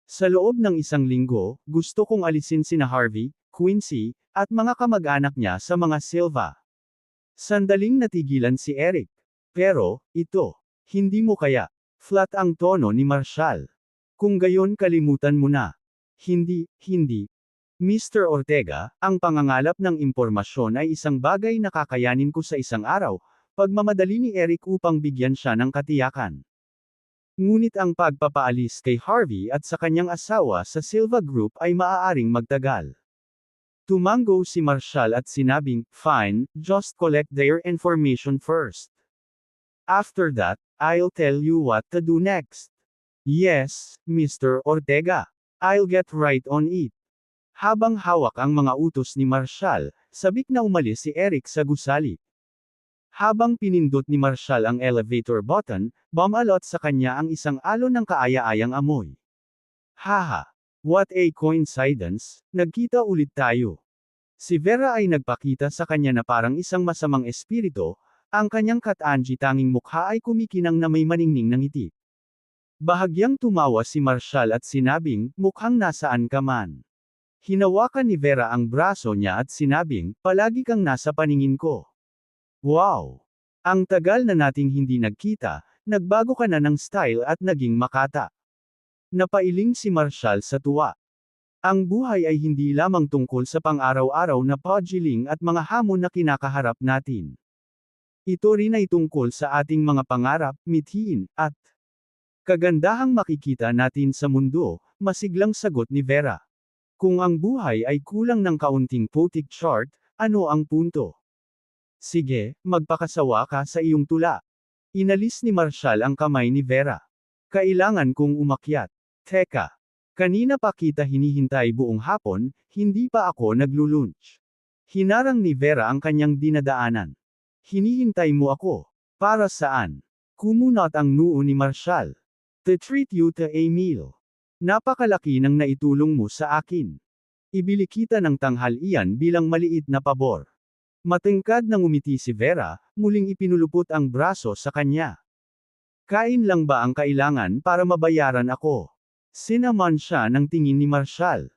Sa loob ng isang linggo, gusto kong alisin sina Harvey, Quincy, at mga kamag-anak niya sa mga Silva. Sandaling natigilan si Eric. Pero, ito, hindi mo kaya. Flat ang tono ni Marshall. Kung gayon kalimutan mo na. Hindi. Mr. Ortega, ang pangangalap ng impormasyon ay isang bagay na kakayanin ko sa isang araw, pagmamadali ni Eric upang bigyan siya ng katiyakan. Ngunit ang pagpapaalis kay Harvey at sa kanyang asawa sa Silva Group ay maaaring magtagal. Tumango si Marshall at sinabing, fine, just collect their information first. After that, I'll tell you what to do next. Yes, Mr. Ortega. I'll get right on it. Habang hawak ang mga utos ni Marshall, sabik na umalis si Eric sa gusali. Habang pinindot ni Marshall ang elevator button, bumalot sa kanya ang isang alon ng kaaya-ayang amoy. Haha! What a coincidence, nagkita ulit tayo. Si Vera ay nagpakita sa kanya na parang isang masamang espiritu, ang kanyang katanji tanging mukha ay kumikinang na may maningning ng ngiti. Bahagyang tumawa si Marshall at sinabing, mukhang nasaan ka man. Hinawakan ni Vera ang braso niya at sinabing, palagi kang nasa paningin ko. Wow! Ang tagal na nating hindi nagkita, nagbago ka na ng style at naging makata. Napailing si Marshall sa tuwa. Ang buhay ay hindi lamang tungkol sa pang-araw-araw na paggiling at mga hamon na kinakaharap natin. Ito rin ay tungkol sa ating mga pangarap, mithiin, at kagandahang makikita natin sa mundo, masiglang sagot ni Vera. Kung ang buhay ay kulang ng kaunting poetic chart, ano ang punto? Sige, magpakasawa ka sa iyong tula. Inalis ni Marshall ang kamay ni Vera. Kailangan kong umakyat. Teka. Kanina pa kita hinihintay buong hapon, hindi pa ako naglulunch. Hinarang ni Vera ang kanyang dinadaanan. Hinihintay mo ako. Para saan? Kumunot ang noo ni Marshall. To treat you to a meal. Napakalaki ng naitulong mo sa akin. Ibili kita ng tanghalian bilang maliit na pabor. Matingkad nang umiti si Vera, muling ipinulupot ang braso sa kanya. Kain lang ba ang kailangan para mabayaran ako? Sinaman siya ng tingin ni Marshall.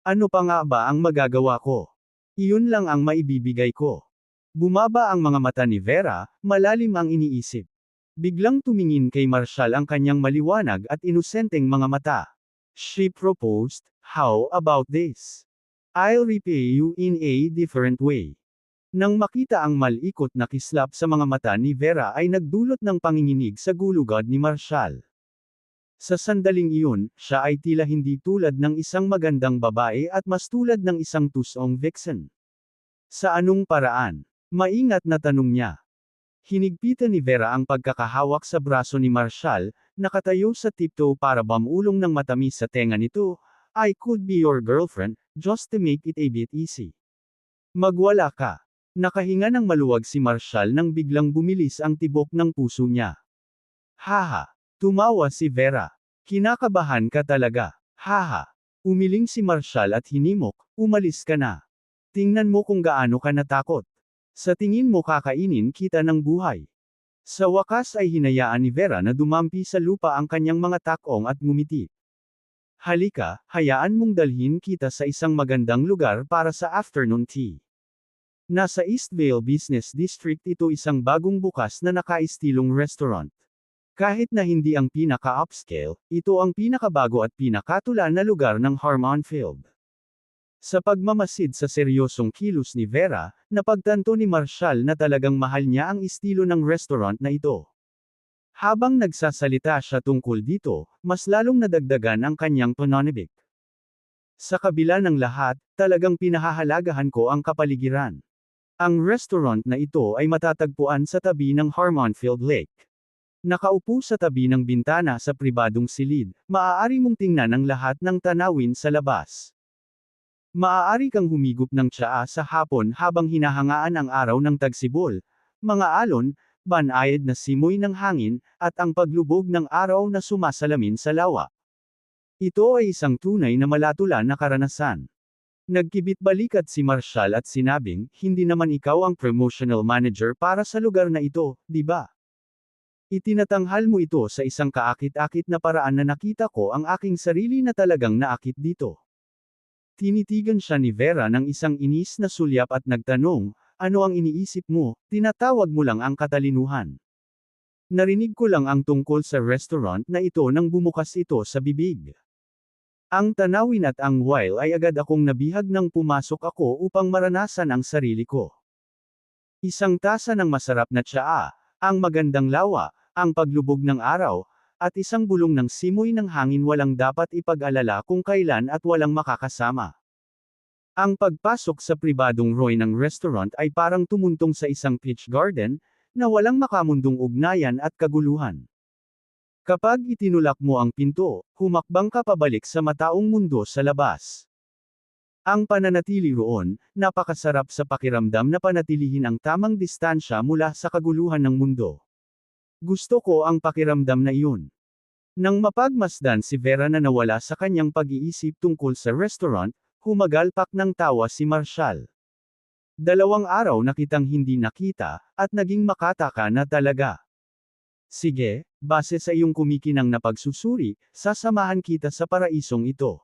Ano pa nga ba ang magagawa ko? Iyon lang ang maibibigay ko. Bumaba ang mga mata ni Vera, malalim ang iniisip. Biglang tumingin kay Marshall ang kanyang maliwanag at inosenteng mga mata. She proposed, how about this? I'll repay you in a different way. Nang makita ang malikot na kislap sa mga mata ni Vera ay nagdulot ng panginginig sa gulugod ni Marshall. Sa sandaling iyon, siya ay tila hindi tulad ng isang magandang babae at mas tulad ng isang tusong vixen. Sa anong paraan? Maingat na tanong niya. Hinigpitan ni Vera ang pagkakahawak sa braso ni Marshall, nakatayo sa tiptoe para bamulong ng matamis sa tenga nito, I could be your girlfriend, just to make it a bit easy. Magwala ka. Nakahinga ng maluwag si Marshall nang biglang bumilis ang tibok ng puso niya. Haha! Tumawa si Vera. Kinakabahan ka talaga. Haha! Umiling si Marshall at hinimok, umalis ka na. Tingnan mo kung gaano ka natakot. Sa tingin mo kakainin kita ng buhay. Sa wakas ay hinayaan ni Vera na dumampi sa lupa ang kanyang mga takong at ngumiti. Halika, hayaan mong dalhin kita sa isang magandang lugar para sa afternoon tea. Nasa Eastvale Business District ito, isang bagong bukas na nakaistilong restaurant. Kahit na hindi ang pinaka-upscale, ito ang pinakabago at pinakatula na lugar ng Harmonfield. Sa pagmamasid sa seryosong kilos ni Vera, napagtanto ni Marshall na talagang mahal niya ang estilo ng restaurant na ito. Habang nagsasalita siya tungkol dito, mas lalong nadagdagan ang kanyang pananabik. Sa kabila ng lahat, talagang pinahahalagahan ko ang kapaligiran. Ang restaurant na ito ay matatagpuan sa tabi ng Harmonfield Lake. Nakaupo sa tabi ng bintana sa pribadong silid, maaari mong tingnan ang lahat ng tanawin sa labas. Maaari kang humigop ng tsaa sa hapon habang hinahangaan ang araw ng tagsibol, mga alon, banayad na simoy ng hangin, at ang paglubog ng araw na sumasalamin sa lawa. Ito ay isang tunay na malatulan na karanasan. Nagkibit-balikat si Marshall at sinabing, hindi naman ikaw ang promotional manager para sa lugar na ito, di ba? Itinatanghal mo ito sa isang kaakit-akit na paraan na nakita ko ang aking sarili na talagang naakit dito. Tinitigan siya ni Vera ng isang inis na sulyap at nagtanong, ano ang iniisip mo, tinatawag mo lang ang katalinuhan. Narinig ko lang ang tungkol sa restaurant na ito nang bumukas ito sa bibig. Ang tanawin at ang while ay agad akong nabihag nang pumasok ako upang maranasan ang sarili ko. Isang tasa ng masarap na tsaa, ang magandang lawa, ang paglubog ng araw, at isang bulong ng simoy ng hangin, walang dapat ipag-alala kung kailan at walang makakasama. Ang pagpasok sa pribadong Roy ng restaurant ay parang tumuntong sa isang peach garden, na walang makamundong ugnayan at kaguluhan. Kapag itinulak mo ang pinto, humakbang ka pabalik sa mataong mundo sa labas. Ang pananatili roon, napakasarap sa pakiramdam na panatilihin ang tamang distansya mula sa kaguluhan ng mundo. Gusto ko ang pakiramdam na iyon. Nang mapagmasdan si Vera na nawala sa kanyang pag-iisip tungkol sa restaurant, humagalpak ng tawa si Marshall. 2 araw na kitang hindi nakita, at naging makataka na talaga. Sige, base sa iyong kumikinang na pagsusuri, sasamahan kita sa paraisong ito.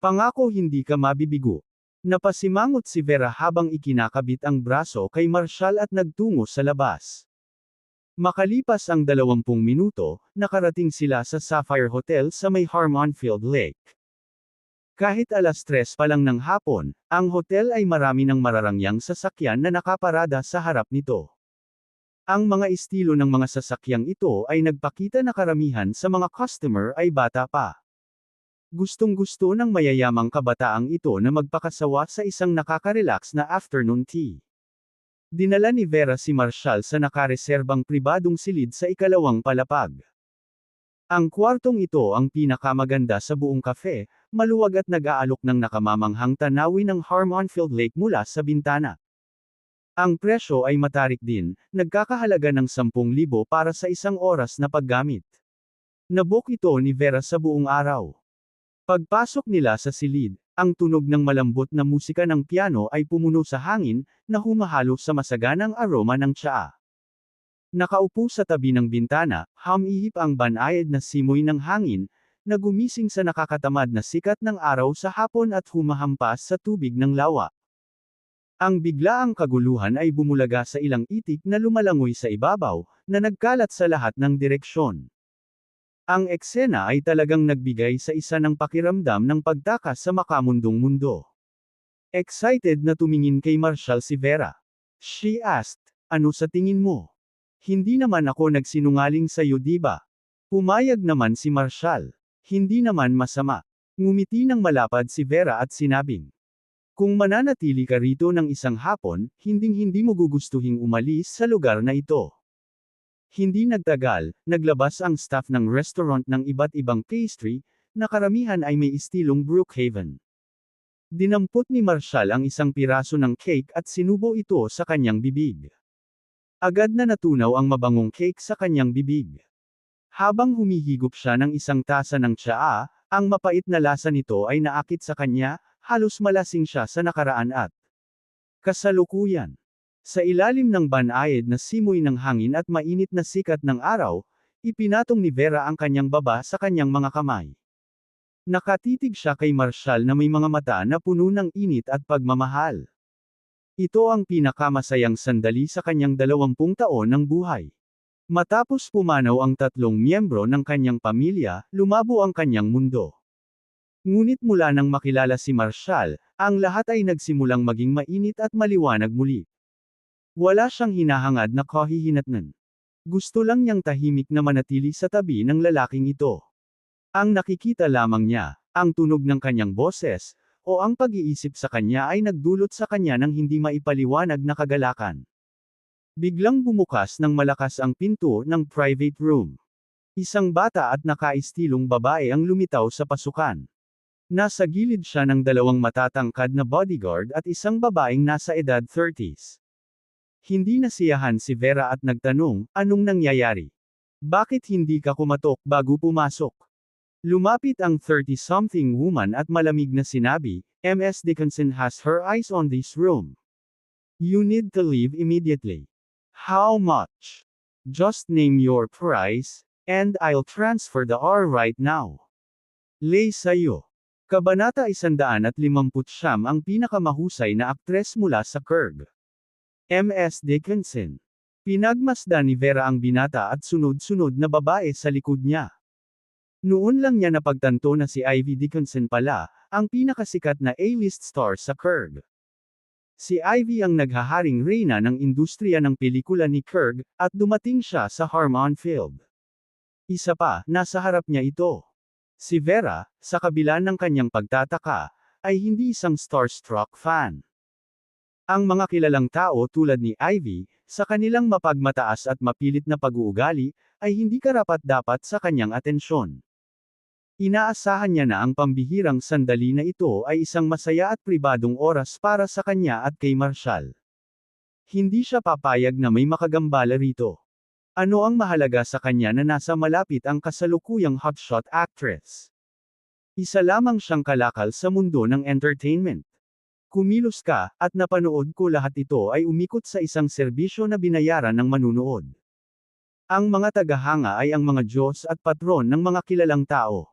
Pangako hindi ka mabibigo. Napasimangot si Vera habang ikinakabit ang braso kay Marshall at nagtungo sa labas. Makalipas ang 20 minuto, nakarating sila sa Sapphire Hotel sa may Harmonfield Lake. Kahit 3:00 pa lang ng hapon, ang hotel ay marami ng mararangyang sasakyan na nakaparada sa harap nito. Ang mga estilo ng mga sasakyang ito ay nagpakita na karamihan sa mga customer ay bata pa. Gustong-gusto ng mayayamang kabataang ito na magpakasawa sa isang nakaka-relax na afternoon tea. Dinala ni Vera si Marshall sa nakareserbang pribadong silid sa ikalawang palapag. Ang kwartong ito ang pinakamaganda sa buong cafe, maluwag at nag-aalok ng nakamamanghang tanawin ng Harmonfield Lake mula sa bintana. Ang presyo ay matarik din, nagkakahalaga ng 10,000 para sa isang oras na paggamit. Nabook ito ni Vera sa buong araw. Pagpasok nila sa silid, ang tunog ng malambot na musika ng piano ay pumuno sa hangin, na humahalo sa masaganang aroma ng tsaa. Nakaupo sa tabi ng bintana, humihip ang banayad na simoy ng hangin, na gumising sa nakakatamad na sikat ng araw sa hapon at humahampas sa tubig ng lawa. Ang biglaang kaguluhan ay bumulaga sa ilang itik na lumalangoy sa ibabaw, na nagkalat sa lahat ng direksyon. Ang eksena ay talagang nagbigay sa isa ng pakiramdam ng pagtakas sa makamundong mundo. Excited na tumingin kay Marshall si Vera. She asked, ano sa tingin mo? Hindi naman ako nagsinungaling sa'yo, di ba? Pumayag naman si Marshall. Hindi naman masama. Ngumiti ng malapad si Vera at sinabing, kung mananatili ka rito ng isang hapon, hinding-hindi mo gugustuhing umalis sa lugar na ito. Hindi nagtagal, naglabas ang staff ng restaurant ng iba't ibang pastry, na karamihan ay may estilong Brookhaven. Dinampot ni Marshall ang isang piraso ng cake at sinubo ito sa kanyang bibig. Agad na natunaw ang mabangong cake sa kanyang bibig. Habang humihigop siya ng isang tasa ng tsaa, ang mapait na lasa nito ay naakit sa kanya, halos malasing siya sa nakaraan at Kasalukuyan. Sa ilalim ng banayad na simoy ng hangin at mainit na sikat ng araw, ipinatong ni Vera ang kanyang baba sa kanyang mga kamay. Nakatitig siya kay Marshall na may mga mata na puno ng init at pagmamahal. Ito ang pinakamasayang sandali sa kanyang 20 taon ng buhay. Matapos pumanaw ang 3 miyembro ng kanyang pamilya, lumabo ang kanyang mundo. Ngunit mula nang makilala si Marshall, ang lahat ay nagsimulang maging mainit at maliwanag muli. Wala siyang hinahangad na kahihinatnan. Gusto lang niyang tahimik na manatili sa tabi ng lalaking ito. Ang nakikita lamang niya, ang tunog ng kanyang boses, o ang pag-iisip sa kanya ay nagdulot sa kanya ng hindi maipaliwanag na kagalakan. Biglang bumukas ng malakas ang pinto ng private room. Isang bata at nakaistilong babae ang lumitaw sa pasukan. Nasa gilid siya ng 2 matatangkad na bodyguard at isang babaeng nasa edad 30s. Hindi nasiyahan si Vera at nagtanong, anong nangyayari? Bakit hindi ka kumatok bago pumasok? Lumapit ang 30-something woman at malamig na sinabi, Ms. Dickinson has her eyes on this room. You need to leave immediately. How much? Just name your price, and I'll transfer the R right now. Lay sayo. Kabanata 159 ang pinakamahusay na aktres mula sa Kurg. Ms. Dickinson. Pinagmasdan ni Vera ang binata at sunod-sunod na babae sa likod niya. Noon lang niya napagtanto na si Ivy Dickinson pala, ang pinakasikat na A-list star sa Kurg. Si Ivy ang naghaharing reyna ng industriya ng pelikula ni Kurg, at dumating siya sa Harmon Field. Isa pa, nasa harap niya ito. Si Vera, sa kabila ng kanyang pagtataka, ay hindi isang starstruck fan. Ang mga kilalang tao tulad ni Ivy, sa kanilang mapagmataas at mapilit na pag-uugali, ay hindi karapat-dapat sa kanyang atensyon. Inaasahan niya na ang pambihirang sandali na ito ay isang masaya at pribadong oras para sa kanya at kay Marshall. Hindi siya papayag na may makagambala rito. Ano ang mahalaga sa kanya na nasa malapit ang kasalukuyang hotshot actress? Isa lamang siyang kalakal sa mundo ng entertainment. Kumilos ka, at napanood ko lahat ito ay umikot sa isang serbisyo na binayaran ng manunood. Ang mga tagahanga ay ang mga Diyos at patron ng mga kilalang tao.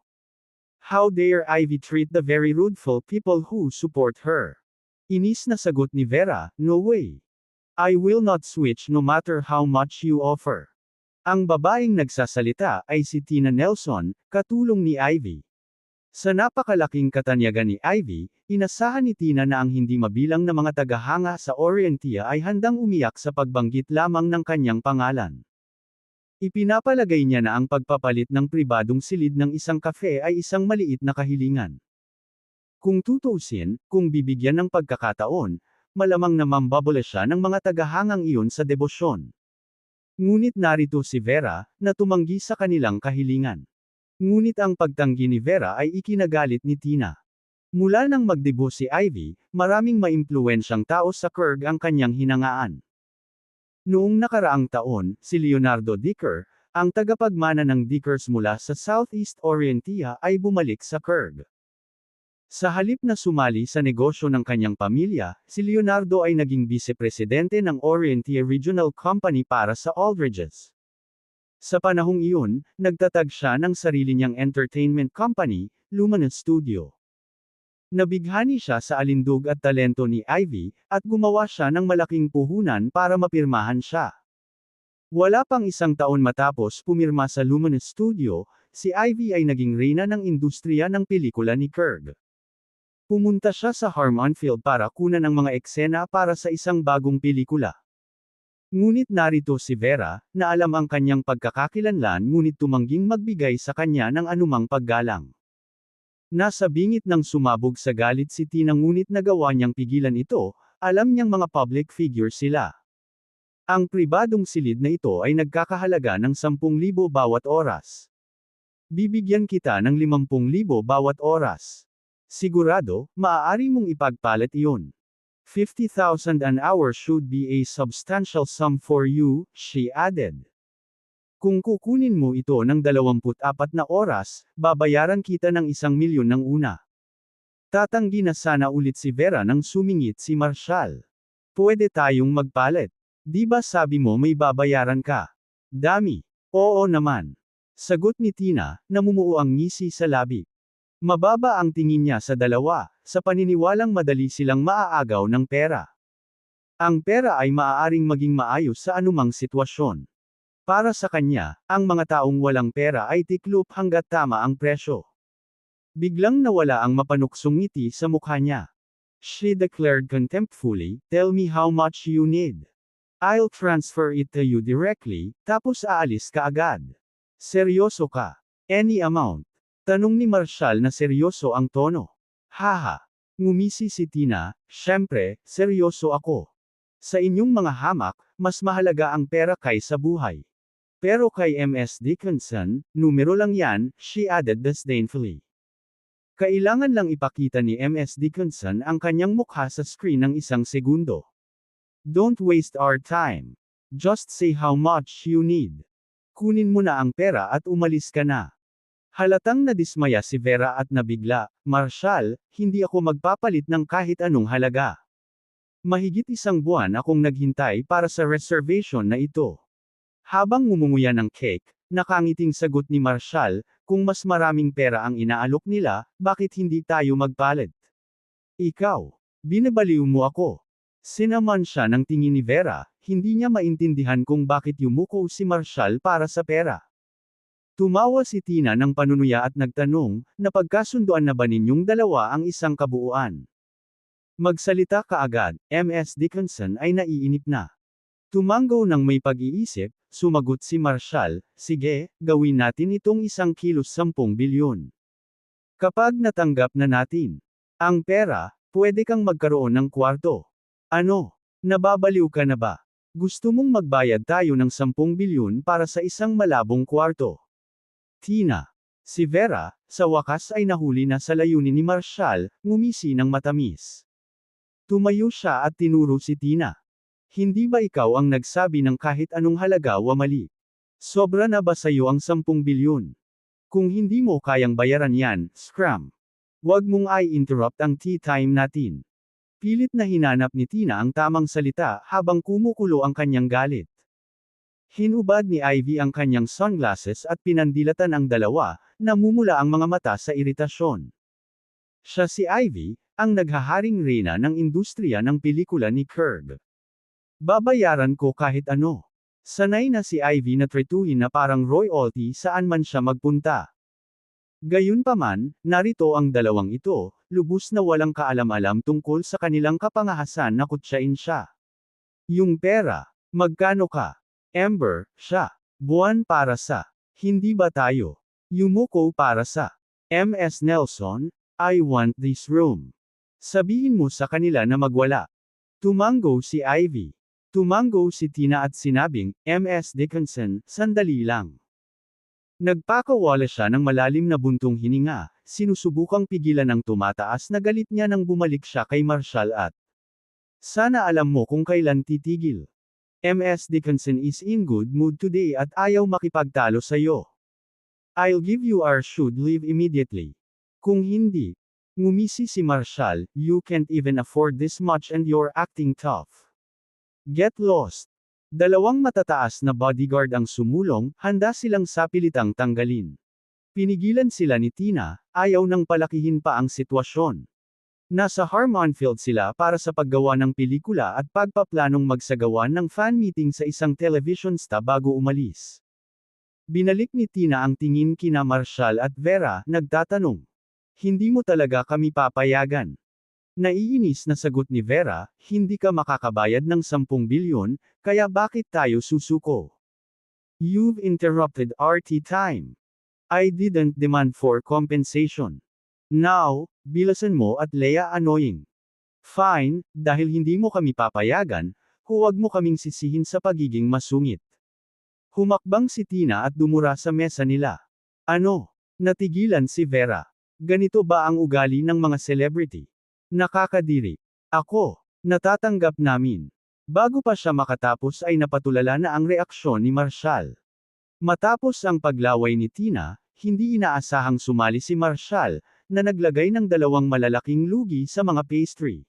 How dare Ivy treat the very rudeful people who support her? Inis na sagot ni Vera, no way. I will not switch no matter how much you offer. Ang babaeng nagsasalita ay si Tina Nelson, katulong ni Ivy. Sa napakalaking katanyagan ni Ivy, inasahan ni Tina na ang hindi mabilang na mga tagahanga sa Orientia ay handang umiyak sa pagbanggit lamang ng kanyang pangalan. Ipinapalagay niya na ang pagpapalit ng pribadong silid ng isang kafe ay isang maliit na kahilingan. Kung tutuusin, kung bibigyan ng pagkakataon, malamang na mambabula siya ng mga tagahangang iyon sa debosyon. Ngunit narito si Vera, na tumanggi sa kanilang kahilingan. Ngunit ang pagtanggi ni Vera ay ikinagalit ni Tina. Mula nang magdebo si Ivy, maraming maimpluwensyang tao sa Kurg ang kanyang hinangaan. Noong nakaraang taon, si Leonardo Dicker, ang tagapagmana ng Dickers mula sa Southeast Orientia ay bumalik sa Kurg. Sa halip na sumali sa negosyo ng kanyang pamilya, si Leonardo ay naging vice-presidente ng Orientia Regional Company para sa Aldridges. Sa panahong iyon, nagtatag siya ng sarili niyang entertainment company, Luminous Studio. Nabighani siya sa alindog at talento ni Ivy, at gumawa siya ng malaking puhunan para mapirmahan siya. Wala pang 1 taon matapos pumirma sa Luminous Studio, si Ivy ay naging reyna ng industriya ng pelikula ni Kurg. Pumunta siya sa Harmon Field para kunan ang mga eksena para sa isang bagong pelikula. Ngunit narito si Vera, na alam ang kanyang pagkakakilanlan ngunit tumangging magbigay sa kanya ng anumang paggalang. Nasa bingit ng sumabog sa galit si Tina ngunit nagawa niyang pigilan ito, alam niyang mga public figure sila. Ang pribadong silid na ito ay nagkakahalaga ng 10,000 bawat oras. Bibigyan kita ng 50,000 bawat oras. Sigurado, maaari mong ipagpalit iyon. 50,000 an hour should be a substantial sum for you, she added. Kung kukunin mo ito ng 24 na oras, babayaran kita ng 1,000,000 ng una. Tatanggi na sana ulit si Vera nang sumingit si Marshall. Pwede tayong magpalit. Di ba sabi mo may babayaran ka? Dami. Oo naman. Sagot ni Tina, namumuo ang ngisi sa labi. Mababa ang tingin niya sa dalawa, sa paniniwalang madali silang maaagaw ng pera. Ang pera ay maaaring maging maayos sa anumang sitwasyon. Para sa kanya, ang mga taong walang pera ay tiklop hanggat tama ang presyo. Biglang nawala ang mapanuksong ngiti sa mukha niya. She declared contemptfully, "Tell me how much you need. I'll transfer it to you directly, tapos aalis ka agad." Seryoso ka? Any amount? Tanong ni Marshall na seryoso ang tono. Haha. Ngumisi si Tina, "Syempre, seryoso ako. Sa inyong mga hamak, mas mahalaga ang pera kaysa buhay. Pero kay Ms. Dickinson, numero lang yan," she added disdainfully. Kailangan lang ipakita ni Ms. Dickinson ang kanyang mukha sa screen ng isang segundo. Don't waste our time. Just say how much you need. Kunin mo na ang pera at umalis ka na. Halatang nadismaya si Vera at nabigla, "Marshall, hindi ako magpapalit ng kahit anong halaga. Mahigit 1 buwan akong naghintay para sa reservation na ito." Habang ngumunguya ng cake, nakangiting sagot ni Marshall, "Kung mas maraming pera ang inaalok nila, bakit hindi tayo magpalit? Ikaw, binabaliw mo ako." Sinaman siya ng tingin ni Vera, hindi niya maintindihan kung bakit yumuko si Marshall para sa pera. Tumawa si Tina ng panunuya at nagtanong, "Napagkasunduan na ba ninyong dalawa ang isang kabuuan?" "Magsalita ka agad," Ms. Dickinson ay naiinip na. Tumanggaw ng may pag-iisip, sumagot si Marshall, "Sige, gawin natin itong 1 kilos 10 bilyon. Kapag natanggap na natin ang pera, pwede kang magkaroon ng kwarto." "Ano? Nababaliw ka na ba? Gusto mong magbayad tayo ng 10 bilyon para sa isang malabong kwarto?" Tina. Si Vera, sa wakas ay nahuli na sa layunin ni Marshall, ngumisi ng matamis. Tumayo siya at tinuro si Tina. "Hindi ba ikaw ang nagsabi ng kahit anong halaga o mali? Sobra na ba sa'yo ang 10 bilyon? Kung hindi mo kayang bayaran yan, scram. Wag mong i-interrupt ang tea time natin." Pilit na hinanap ni Tina ang tamang salita habang kumukulo ang kanyang galit. Hinubad ni Ivy ang kanyang sunglasses at pinandilatan ang dalawa, namumula ang mga mata sa iritasyon. Siya si Ivy, ang naghaharing reyna ng industriya ng pelikula ni Curb. "Babayaran ko kahit ano." Sanay na si Ivy na tretuhin na parang royalty saan man siya magpunta. Gayunpaman, narito ang dalawang ito, lubos na walang kaalam-alam tungkol sa kanilang kapangahasan na kutsain siya. "Yung pera, magkano ka?" Amber, siya. "Buwan para sa. Hindi ba tayo?" Yumuko para sa. "Ms. Nelson, I want this room. Sabihin mo sa kanila na magwala." Tumango si Ivy. Tumango si Tina at sinabing, "Ms. Dickinson, sandali lang." Nagpakawala siya ng malalim na buntong hininga, sinusubukang pigilan ang tumataas na galit niya nang bumalik siya kay Marshall at, "Sana alam mo kung kailan titigil. Ms. Dickinson is in good mood today at ayaw makipagtalo sa'yo. I'll give you our should leave immediately. Kung hindi." Ngumisi si Marshall, "You can't even afford this much and you're acting tough. Get lost." Dalawang matataas na bodyguard ang sumulong, handa silang sapilitang tanggalin. Pinigilan sila ni Tina, ayaw nang palakihin pa ang sitwasyon. Nasa Harmonfield sila para sa paggawa ng pelikula at pagpaplanong magsagawa ng fan meeting sa isang television star bago umalis. Binalik ni Tina ang tingin kina Marshall at Vera, nagtatanong, "Hindi mo talaga kami papayagan?" Naiinis na sagot ni Vera, "Hindi ka makakabayad ng 10 bilyon, kaya bakit tayo susuko? You've interrupted our tea time. I didn't demand for compensation. Now, bilasan mo at Leia annoying. Fine, dahil hindi mo kami papayagan, huwag mo kaming sisihin sa pagiging masungit." Humakbang si Tina at dumura sa mesa nila. "Ano?" Natigilan si Vera. "Ganito ba ang ugali ng mga celebrity? Nakakadiri. Ako, natatanggap namin." Bago pa siya makatapos ay napatulala na ang reaksyon ni Marshall. Matapos ang paglaway ni Tina, hindi inaasahang sumali si Marshall, na naglagay ng 2 malalaking lugi sa mga pastry.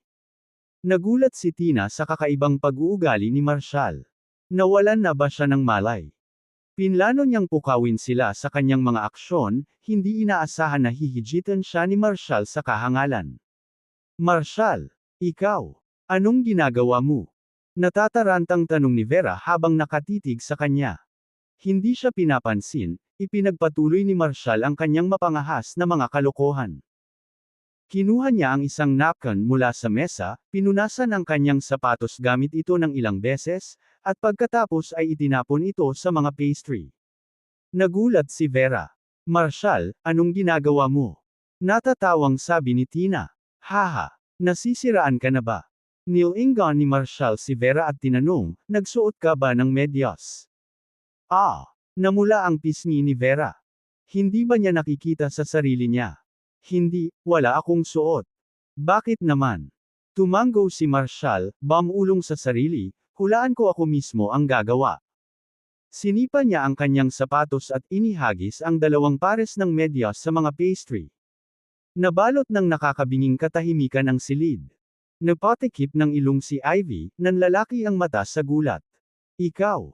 Nagulat si Tina sa kakaibang pag-uugali ni Marshall. Nawalan na ba siya ng malay? Pinlano niyang pukawin sila sa kanyang mga aksyon, hindi inaasahan na hihijitan siya ni Marshall sa kahangalan. Marshall, ikaw, anong ginagawa mo? Natatarantang tanong ni Vera habang nakatitig sa kanya. Hindi siya pinapansin, ipinagpatuloy ni Marshall ang kanyang mapangahas na mga kalokohan. Kinuha niya ang isang napkin mula sa mesa, pinunasan ang kanyang sapatos gamit ito ng ilang beses, at pagkatapos ay itinapon ito sa mga pastry. Nagulat si Vera. Marshall, anong ginagawa mo? Natatawang sabi ni Tina. Haha, nasisiraan ka na ba? Nilingon ni Marshall si Vera at tinanong, nagsuot ka ba ng medyas? Namula ang pisngi ni Vera. Hindi ba niya nakikita sa sarili niya? Hindi, wala akong suot. Bakit naman? Tumango si Marshall, bumulong sa sarili, hulaan ko ako mismo ang gagawa. Sinipa niya ang kanyang sapatos at inihagis ang 2 pares ng medyas sa mga pastry. Nabalot ng nakakabinging katahimikan ang silid. Napatikip ng ilong si Ivy, nanlalaki ang mata sa gulat. Ikaw.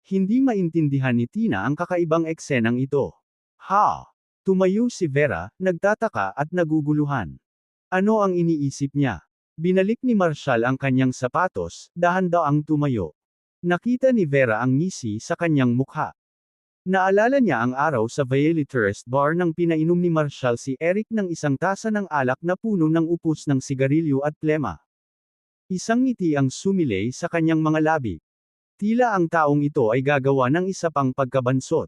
Hindi maintindihan ni Tina ang kakaibang eksenang ito. Tumayo si Vera, nagtataka at naguguluhan. Ano ang iniisip niya? Binalik ni Marshall ang kanyang sapatos, dahan-daang tumayo. Nakita ni Vera ang ngisi sa kanyang mukha. Naalala niya ang araw sa Valley Tourist Bar nang pinainom ni Marshall si Eric ng isang tasa ng alak na puno ng upos ng sigarilyo at plema. Isang ngiti ang sumilay sa kanyang mga labi. Tila ang taong ito ay gagawa ng isa pang pagkabansot.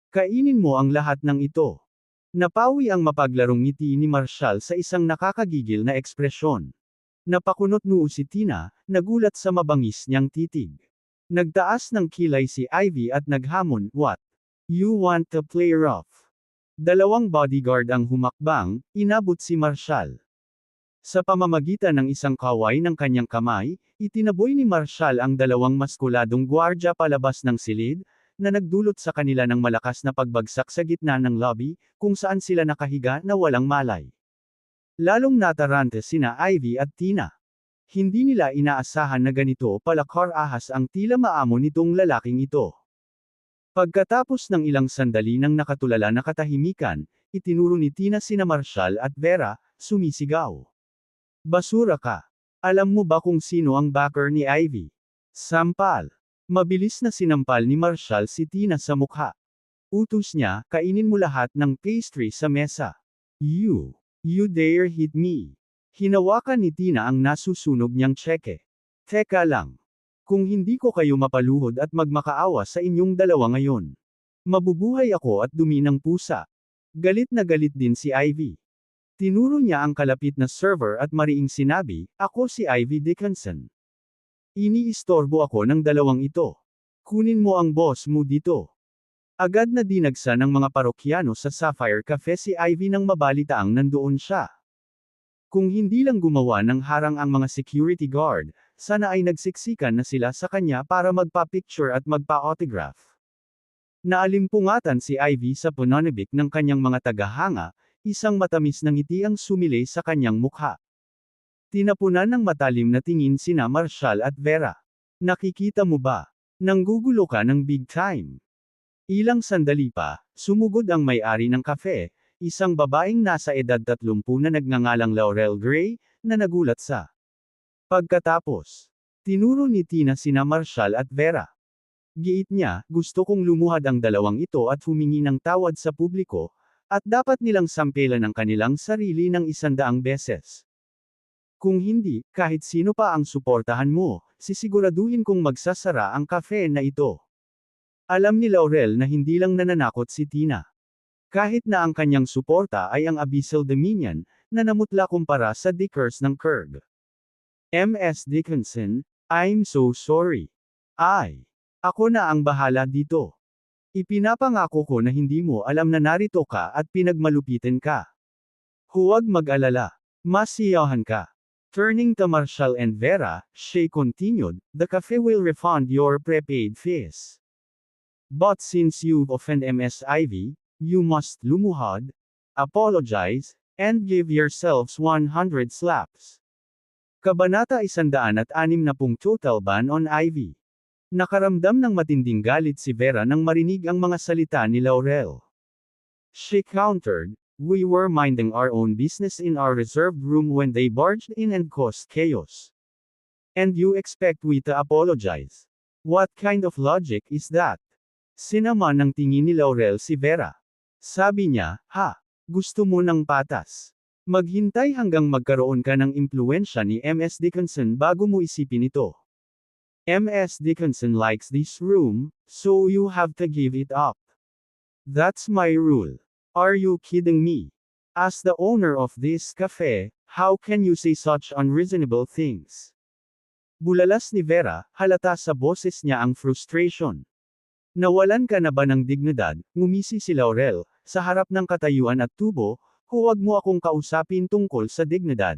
Kainin mo ang lahat ng ito. Napawi ang mapaglarong ngiti ni Marshall sa isang nakakagigil na ekspresyon. Napakunot noo si Tina, nagulat sa mabangis niyang titig. Nagtaas ng kilay si Ivy at naghamon, what? You want to play rough? 2 bodyguard ang humakbang, inabot si Marshall. Sa pamamagitan ng isang kaway ng kanyang kamay, itinaboy ni Marshall ang 2 maskuladong gwardya palabas ng silid, na nagdulot sa kanila ng malakas na pagbagsak sa gitna ng lobby, kung saan sila nakahiga na walang malay. Lalong natarante sina Ivy at Tina. Hindi nila inaasahan na ganito palakar ahas ang tila maamo nitong lalaking ito. Pagkatapos ng ilang sandali ng nakatulala na katahimikan, itinuro ni Tina sina Marshall at Vera, sumisigaw. Basura ka! Alam mo ba kung sino ang backer ni Ivy? Sampal! Mabilis na sinampal ni Marshall si Tina sa mukha. Utos niya, kainin mo lahat ng pastry sa mesa. You dare hit me. Hinawakan ni Tina ang nasusunog niyang tseke. Teka lang. Kung hindi ko kayo mapaluhod at magmakaawa sa inyong 2 ngayon. Mabubuhay ako at dumi ng pusa. Galit na galit din si Ivy. Tinuro niya ang kalapit na server at mariing sinabi, ako si Ivy Dickinson. Iniistorbo ako ng 2 ito. Kunin mo ang boss mo dito. Agad na dinagsa ng mga parokyano sa Sapphire Cafe si Ivy nang mabalitaang nandoon siya. Kung hindi lang gumawa ng harang ang mga security guard, sana ay nagsiksikan na sila sa kanya para magpa-picture at magpa-autograph. Naalimpungatan si Ivy sa pananabik ng kanyang mga tagahanga, isang matamis na ngiti ang sumilay sa kanyang mukha. Tinapunan ng matalim na tingin sina Marshall at Vera. Nakikita mo ba? Nanggugulo ka ng big time. Ilang sandali pa, sumugod ang may-ari ng kafe, isang babaeng nasa edad 30 na nagngangalang Laurel Gray, na nagulat sa. Pagkatapos, tinuro ni Tina sina Marshall at Vera. Giit niya, gusto kong lumuhad ang 2 ito at humingi ng tawad sa publiko, at dapat nilang sampelan ang kanilang sarili ng 100 beses. Kung hindi, kahit sino pa ang suportahan mo, sisiguraduhin kong magsasara ang cafe na ito. Alam ni Laurel na hindi lang nananakot si Tina. Kahit na ang kanyang suporta ay ang Abyssal Dominion, na namutla kumpara sa Dickers ng Kurg. Ms. Dickinson, I'm so sorry. Ako na ang bahala dito. Ipinapangako ko na hindi mo alam na narito ka at pinagmalupitin ka. Huwag mag-alala. Masiyahan ka. Turning to Marshall and Vera, she continued, the cafe will refund your prepaid fees. But since you've offended Ms. Ivy, you must lumuhad, apologize, and give yourselves 100 slaps. Kabanata 160 Total Ban on Ivy. Nakaramdam ng matinding galit si Vera nang marinig ang mga salita ni Laurel. She countered, "We were minding our own business in our reserved room when they barged in and caused chaos. And you expect we to apologize? What kind of logic is that?" Sinama ng tingin ni Laurel si Vera. Sabi niya, "Ha? Gusto mo ng patas? Maghintay hanggang magkaroon ka ng impluwensya ni Ms. Dickinson bago mo isipin ito. Ms. Dickinson likes this room, so you have to give it up. That's my rule. Are you kidding me? As the owner of this cafe, how can you say such unreasonable things?" Bulalas ni Vera, halata sa boses niya ang frustration. "Nawalan ka na ba ng dignidad?" Ngumisi si Laurel, sa harap ng katayuan at tubo. "Huwag mo akong kausapin tungkol sa dignidad.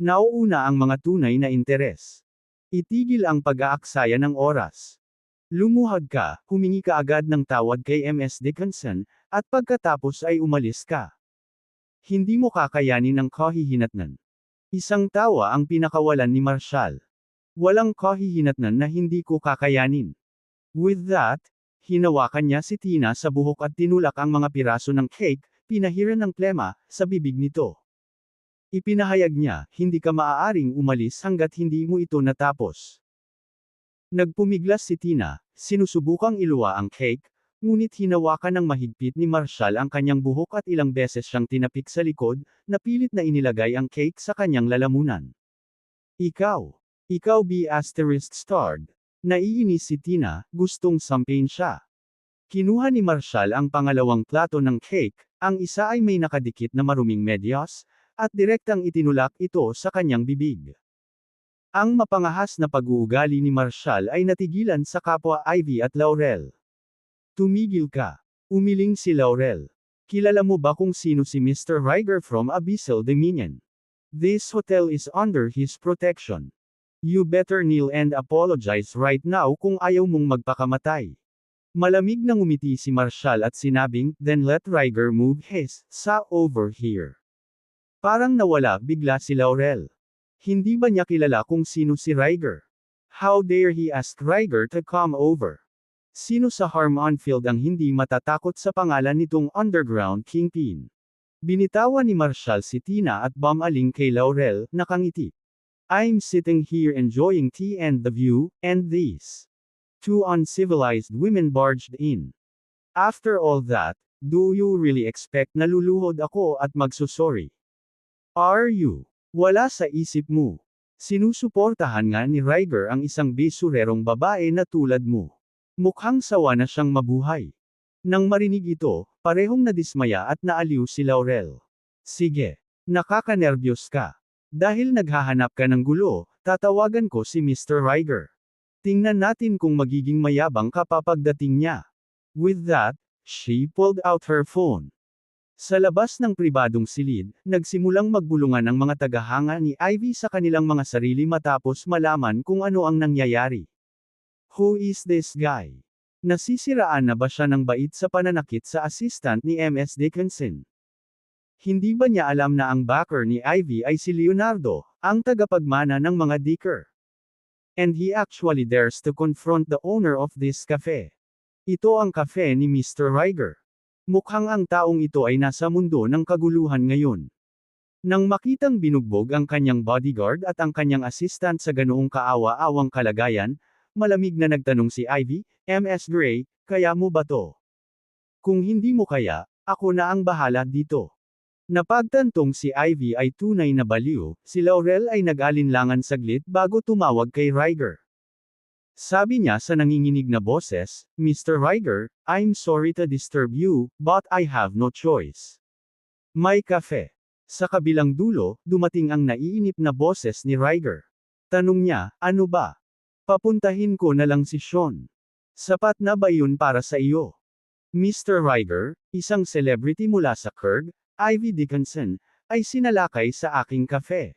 Nauuna ang mga tunay na interes. Itigil ang pag-aaksaya ng oras. Lumuhad ka, humingi ka agad ng tawad kay Ms. Dickinson, at pagkatapos ay umalis ka. Hindi mo kakayanin ang kahihinatnan." Isang tawa ang pinakawalan ni Marshall. "Walang kahihinatnan na hindi ko kakayanin." With that, hinawakan niya si Tina sa buhok at tinulak ang mga piraso ng cake, pinahiran ng plema, sa bibig nito. Ipinahayag niya, "Hindi ka maaaring umalis hanggat hindi mo ito natapos." Nagpumiglas si Tina, sinusubukang iluwa ang cake, ngunit hinawakan ng mahigpit ni Marshall ang kanyang buhok at ilang beses siyang tinapik sa likod, na pilit na inilagay ang cake sa kanyang lalamunan. Ikaw B*****. Naiinis si Tina, gustong sampain siya. Kinuha ni Marshall ang pangalawang plato ng cake, ang isa ay may nakadikit na maruming medyas, at direktang itinulak ito sa kanyang bibig. Ang mapangahas na pag-uugali ni Marshall ay natigilan sa kapwa Ivy at Laurel. "Tumigil ka." Umiling si Laurel. "Kilala mo ba kung sino si Mr. Riger from Abyssal Dominion? This hotel is under his protection. You better kneel and apologize right now kung ayaw mong magpakamatay." Malamig na ngumiti si Marshall at sinabing, "Then let Riger move his over here." Parang nawala bigla si Laurel. Hindi ba niya kilala kung sino si Riger? How dare he ask Riger to come over? Sino sa Harmonfield ang hindi matatakot sa pangalan nitong underground kingpin? Binitawan ni Marshall si Tina at bumaling kay Laurel, nakangiti. "I'm sitting here enjoying tea and the view, and these two uncivilized women barged in. After all that, do you really expect na luluhod ako at magsusorry? Are you? Wala sa isip mo. Sinusuportahan nga ni Riger ang isang bisurerong babae na tulad mo. Mukhang sawa na siyang mabuhay." Nang marinig ito, parehong nadismaya at naaliw si Laurel. "Sige. Nakakanerbiyos ka. Dahil naghahanap ka ng gulo, tatawagan ko si Mr. Riger. Tingnan natin kung magiging mayabang ka pagdating niya." With that, she pulled out her phone. Sa labas ng pribadong silid, nagsimulang magbulungan ang mga tagahanga ni Ivy sa kanilang mga sarili matapos malaman kung ano ang nangyayari. Who is this guy? Nasisiraan na ba siya ng bait sa pananakit sa assistant ni Ms. Dickinson? Hindi ba niya alam na ang backer ni Ivy ay si Leonardo, ang tagapagmana ng mga Dicker? And he actually dares to confront the owner of this cafe. Ito ang cafe ni Mr. Riger. Mukhang ang taong ito ay nasa mundo ng kaguluhan ngayon. Nang makitang binugbog ang kanyang bodyguard at ang kanyang assistant sa ganoong kaawa-awang kalagayan, malamig na nagtanong si Ivy, "Ms. Gray, kaya mo ba to? Kung hindi mo kaya, ako na ang bahala dito." Napagtantong si Ivy ay tunay na baliw, si Laurel ay nag-alinlangan saglit bago tumawag kay Riger. Sabi niya sa nanginginig na boses, "Mr. Riger, I'm sorry to disturb you, but I have no choice. May cafe." Sa kabilang dulo, dumating ang naiinip na boses ni Riger. Tanong niya, "Ano ba? Papuntahin ko na lang si Sean. Sapat na ba yun para sa iyo?" Mr. Riger, isang celebrity mula sa Kirk, Ivy Dickinson, ay sinalakay sa aking cafe.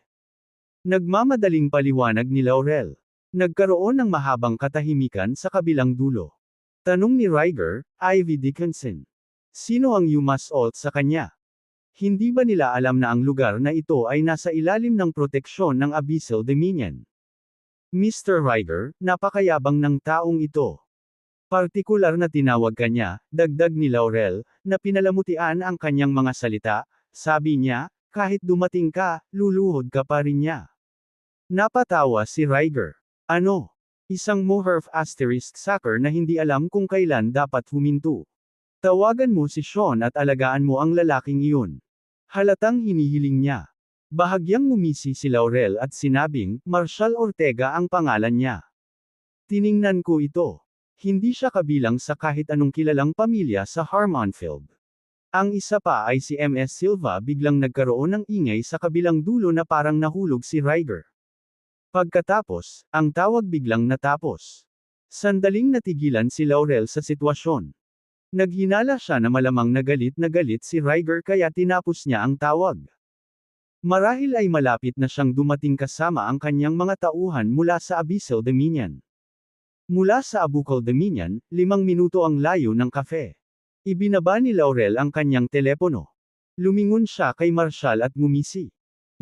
Nagmamadaling paliwanag ni Laurel. Nagkaroon ng mahabang katahimikan sa kabilang dulo. Tanong ni Riger, "Ivy Dickinson. Sino ang you must alt sa kanya?" Hindi ba nila alam na ang lugar na ito ay nasa ilalim ng proteksyon ng Abyssal Dominion? Mr. Riger, napakayabang ng taong ito. Partikular na tinawag kanya, dagdag ni Laurel, na pinalamutian ang kanyang mga salita, sabi niya, kahit dumating ka, luluhod ka pa rin niya. Napatawa si Riger. Ano? Isang Moherf asterisk sucker na hindi alam kung kailan dapat huminto. Tawagan mo si Sean at alagaan mo ang lalaking iyon. Halatang hinihiling niya. Bahagyang ngumisi si Laurel at sinabing, Marshal Ortega ang pangalan niya. Tiningnan ko ito. Hindi siya kabilang sa kahit anong kilalang pamilya sa Harmonfield. Ang isa pa ay si MS Silva biglang nagkaroon ng ingay sa kabilang dulo na parang nahulog si Riger. Pagkatapos, ang tawag biglang natapos. Sandaling natigilan si Laurel sa sitwasyon. Naghinala siya na malamang na galit si Riger kaya tinapos niya ang tawag. Marahil ay malapit na siyang dumating kasama ang kanyang mga tauhan mula sa Abyssal Dominion. Mula sa Abucal Dominion, 5 minuto ang layo ng kafe. Ibinaba ni Laurel ang kanyang telepono. Lumingon siya kay Marshal at ngumisi.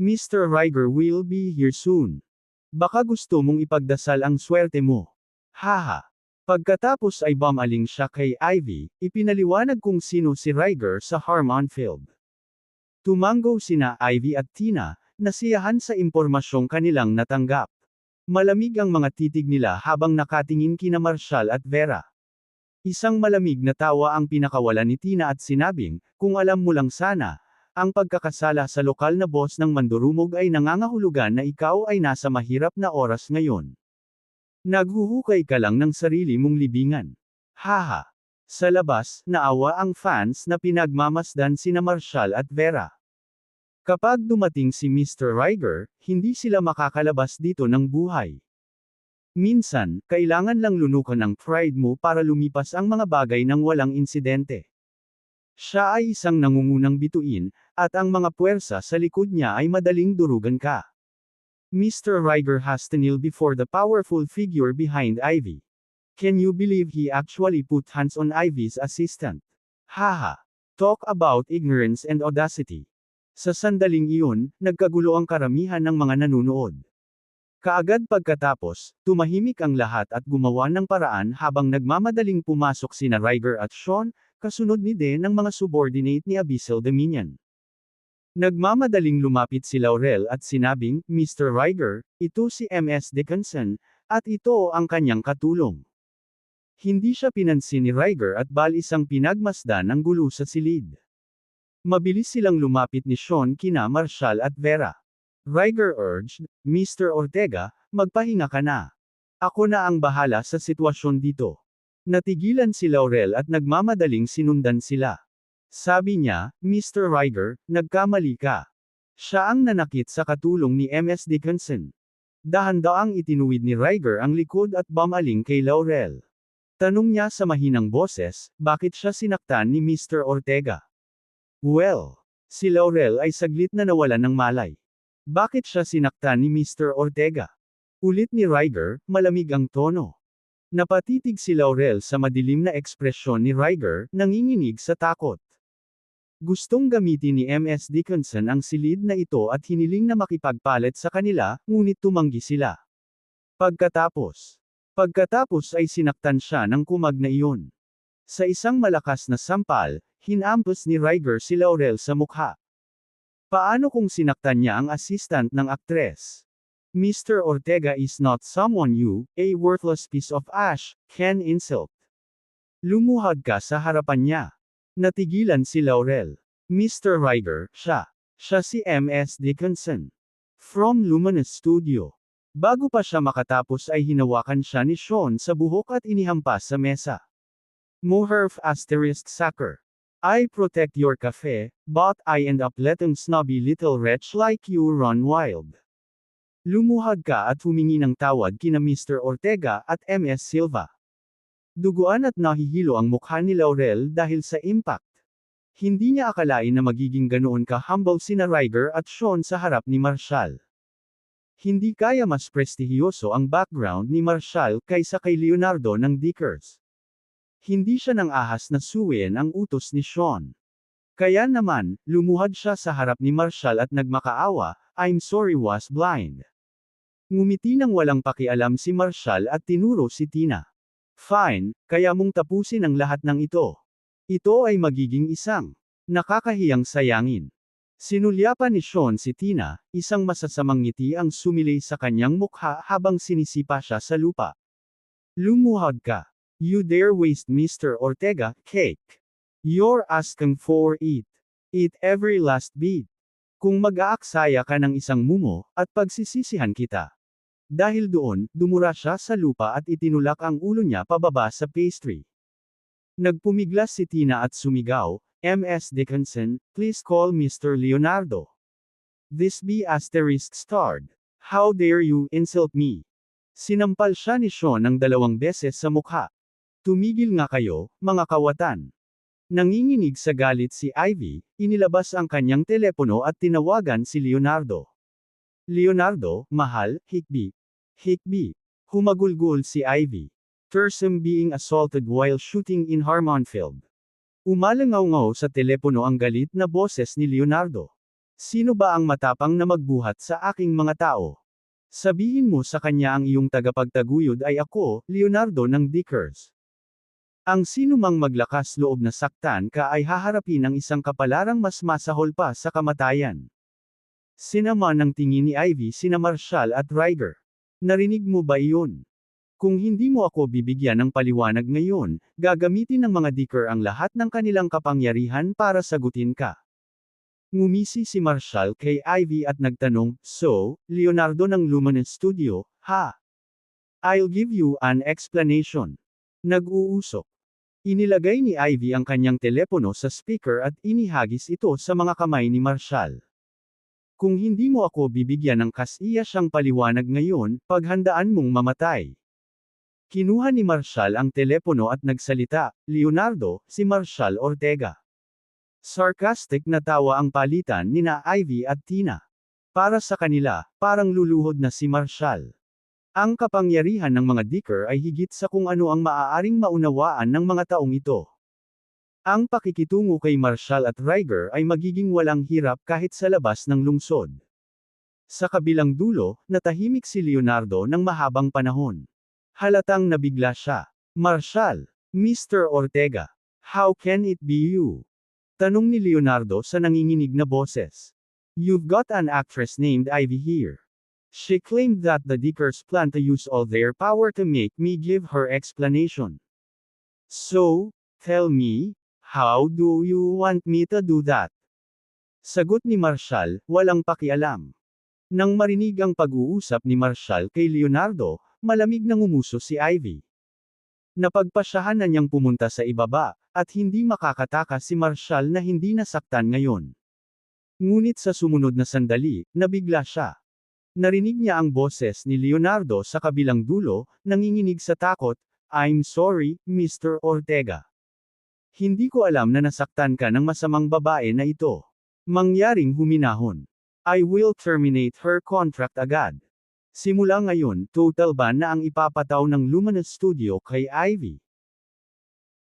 Mr. Riger will be here soon. Baka gusto mong ipagdasal ang swerte mo. Haha. Pagkatapos ay bumaling siya kay Ivy, ipinaliwanag kung sino si Riger sa Harmonfield. Tumango sina Ivy at Tina, nasiyahan sa impormasyong kanilang natanggap. Malamig ang mga titig nila habang nakatingin kina Marshal at Vera. Isang malamig na tawa ang pinakawalan ni Tina at sinabing, kung alam mo lang sana, ang pagkakasala sa lokal na boss ng mandurumog ay nangangahulugan na ikaw ay nasa mahirap na oras ngayon. Naghuhukay ka lang ng sarili mong libingan. Haha. Sa labas, naawa ang fans na pinagmamasdan sina Marshal at Vera. Kapag dumating si Mr. Riger, hindi sila makakalabas dito ng buhay. Minsan, kailangan lang lunukan ng pride mo para lumipas ang mga bagay ng walang insidente. Siya ay isang nangungunang bituin, at ang mga puwersa sa likod niya ay madaling durugan ka. Mr. Riger has to kneel before the powerful figure behind Ivy. Can you believe he actually put hands on Ivy's assistant? Haha. Talk about ignorance and audacity. Sa sandaling iyon, nagkagulo ang karamihan ng mga nanunood. Kaagad pagkatapos, tumahimik ang lahat at gumawa ng paraan habang nagmamadaling pumasok sina Riger at Sean, kasunod ni Den ng mga subordinate ni Abyssal Dominion. Nagmamadaling lumapit si Laurel at sinabing, Mr. Riger, ito si MS Dickinson, at ito ang kanyang katulong. Hindi siya pinansin ni Riger at balisang pinagmasdan ang gulo sa silid. Mabilis silang lumapit ni Sean kina Marshal at Vera. Riger urged, Mr. Ortega, magpahinga ka na. Ako na ang bahala sa sitwasyon dito. Natigilan si Laurel at nagmamadaling sinundan sila. Sabi niya, Mr. Riger, nagkamali ka. Siya ang nanakit sa katulong ni MS Dickinson. Dahan-daang itinuwid ni Riger ang likod at bumaling kay Laurel. Tanong niya sa mahinang boses, bakit siya sinaktan ni Mr. Ortega? Well, si Laurel ay saglit na nawalan ng malay. Bakit siya sinaktan ni Mr. Ortega? Ulit ni Riger, malamig ang tono. Napatitig si Laurel sa madilim na ekspresyon ni Riger, nanginginig sa takot. Gustong gamitin ni MS Dickinson ang silid na ito at hiniling na makipagpalit sa kanila, ngunit tumanggi sila. Pagkatapos ay sinaktan siya ng kumag na iyon. Sa isang malakas na sampal, hinampas ni Riger si Laurel sa mukha. Paano kung sinaktan niya ang assistant ng aktres? Mr. Ortega is not someone you, a worthless piece of ash, can insult. Lumuhad ka sa harapan niya. Natigilan si Laurel. Mr. Riger, siya si MS Dickinson. From Luminous Studio. Bago pa siya makatapos ay hinawakan siya ni Sean sa buhok at inihampas sa mesa. Moherf asterisk sucker. I protect your cafe, but I end up letting snobby little wretch like you run wild. Lumuhad ka at humingi ng tawad kina Mr. Ortega at MS Silva. Duguan at nahihilo ang mukha ni Laurel dahil sa impact. Hindi niya akalain na magiging ganoon ka-humble sina Riger at Sean sa harap ni Marshal. Hindi kaya mas prestihiyoso ang background ni Marshal kaysa kay Leonardo ng Dickers. Hindi siya nang ahas na suwiin ang utos ni Sean. Kaya naman, lumuhad siya sa harap ni Marshall at nagmakaawa, "I'm sorry, was blind." Ngumiti nang walang pakialam si Marshall at tinuro si Tina. "Fine, kaya mong tapusin ang lahat ng ito. Ito ay magiging isang nakakahiyang sayangin." Sinulyapan ni Sean si Tina, isang masasamang ngiti ang sumilay sa kanyang mukha habang sinisipa siya sa lupa. "Lumuhad ka. You dare waste Mr. Ortega cake. You're asking for it. Eat every last bit. Kung mag-aaksaya ka ng isang mumo, at pagsisisihan kita." Dahil doon, dumura siya sa lupa at itinulak ang ulo niya pababa sa pastry. Nagpumiglas si Tina at sumigaw, "Ms. Dickinson, please call Mr. Leonardo. This be asterisk starred. How dare you insult me?" Sinampal siya ni Sean ng 2 beses sa mukha. "Tumigil nga kayo, mga kawatan." Nanginginig sa galit si Ivy, inilabas ang kanyang telepono at tinawagan si Leonardo. "Leonardo, mahal, Hikbi. Hikbi." Humagulgol si Ivy. "Thursam being assaulted while shooting in Harmonfield." Umalangaw-ngaw sa telepono ang galit na boses ni Leonardo. "Sino ba ang matapang na magbuhat sa aking mga tao? Sabihin mo sa kanya ang iyong tagapagtaguyod ay ako, Leonardo ng Dickers. Ang sinumang maglakas loob na saktan ka ay haharapin ng isang kapalarang mas masahol pa sa kamatayan." Sinama ng tingin ni Ivy sina Marshall at Ryger. "Narinig mo ba iyon? Kung hindi mo ako bibigyan ng paliwanag ngayon, gagamitin ng mga Dicker ang lahat ng kanilang kapangyarihan para sagutin ka." Ngumisi si Marshall kay Ivy at nagtanong, "So, Leonardo ng Luminous Studio, ha? I'll give you an explanation." Nag-uusok. Inilagay ni Ivy ang kanyang telepono sa speaker at inihagis ito sa mga kamay ni Marshall. "Kung hindi mo ako bibigyan ng kasiya-siyang paliwanag ngayon, paghandaan mong mamatay." Kinuha ni Marshall ang telepono at nagsalita, "Leonardo, si Marshall Ortega." Sarcastic na tawa ang palitan nina Ivy at Tina. Para sa kanila, parang luluhod na si Marshall. Ang kapangyarihan ng mga Dicker ay higit sa kung ano ang maaaring maunawaan ng mga taong ito. Ang pakikitungo kay Marshall at Ryger ay magiging walang hirap kahit sa labas ng lungsod. Sa kabilang dulo, natahimik si Leonardo ng mahabang panahon. Halatang nabigla siya. "Marshall, Mr. Ortega, how can it be you?" Tanong ni Leonardo sa nanginginig na boses. "You've got an actress named Ivy here. She claimed that the Dickers plan to use all their power to make me give her explanation. So, tell me, how do you want me to do that?" Sagot ni Marshall, walang pakialam. Nang marinig ang pag-uusap ni Marshall kay Leonardo, malamig na ngumuso si Ivy. Napagpasyahan na niyang pumunta sa ibaba, at hindi makakatakas si Marshall na hindi nasaktan ngayon. Ngunit sa sumunod na sandali, nabigla siya. Narinig niya ang boses ni Leonardo sa kabilang dulo, nanginginig sa takot, "I'm sorry, Mr. Ortega. Hindi ko alam na nasaktan ka ng masamang babae na ito. Mangyaring huminahon. I will terminate her contract agad. Simula ngayon, total ban na ang ipapataw ng Luminous Studio kay Ivy."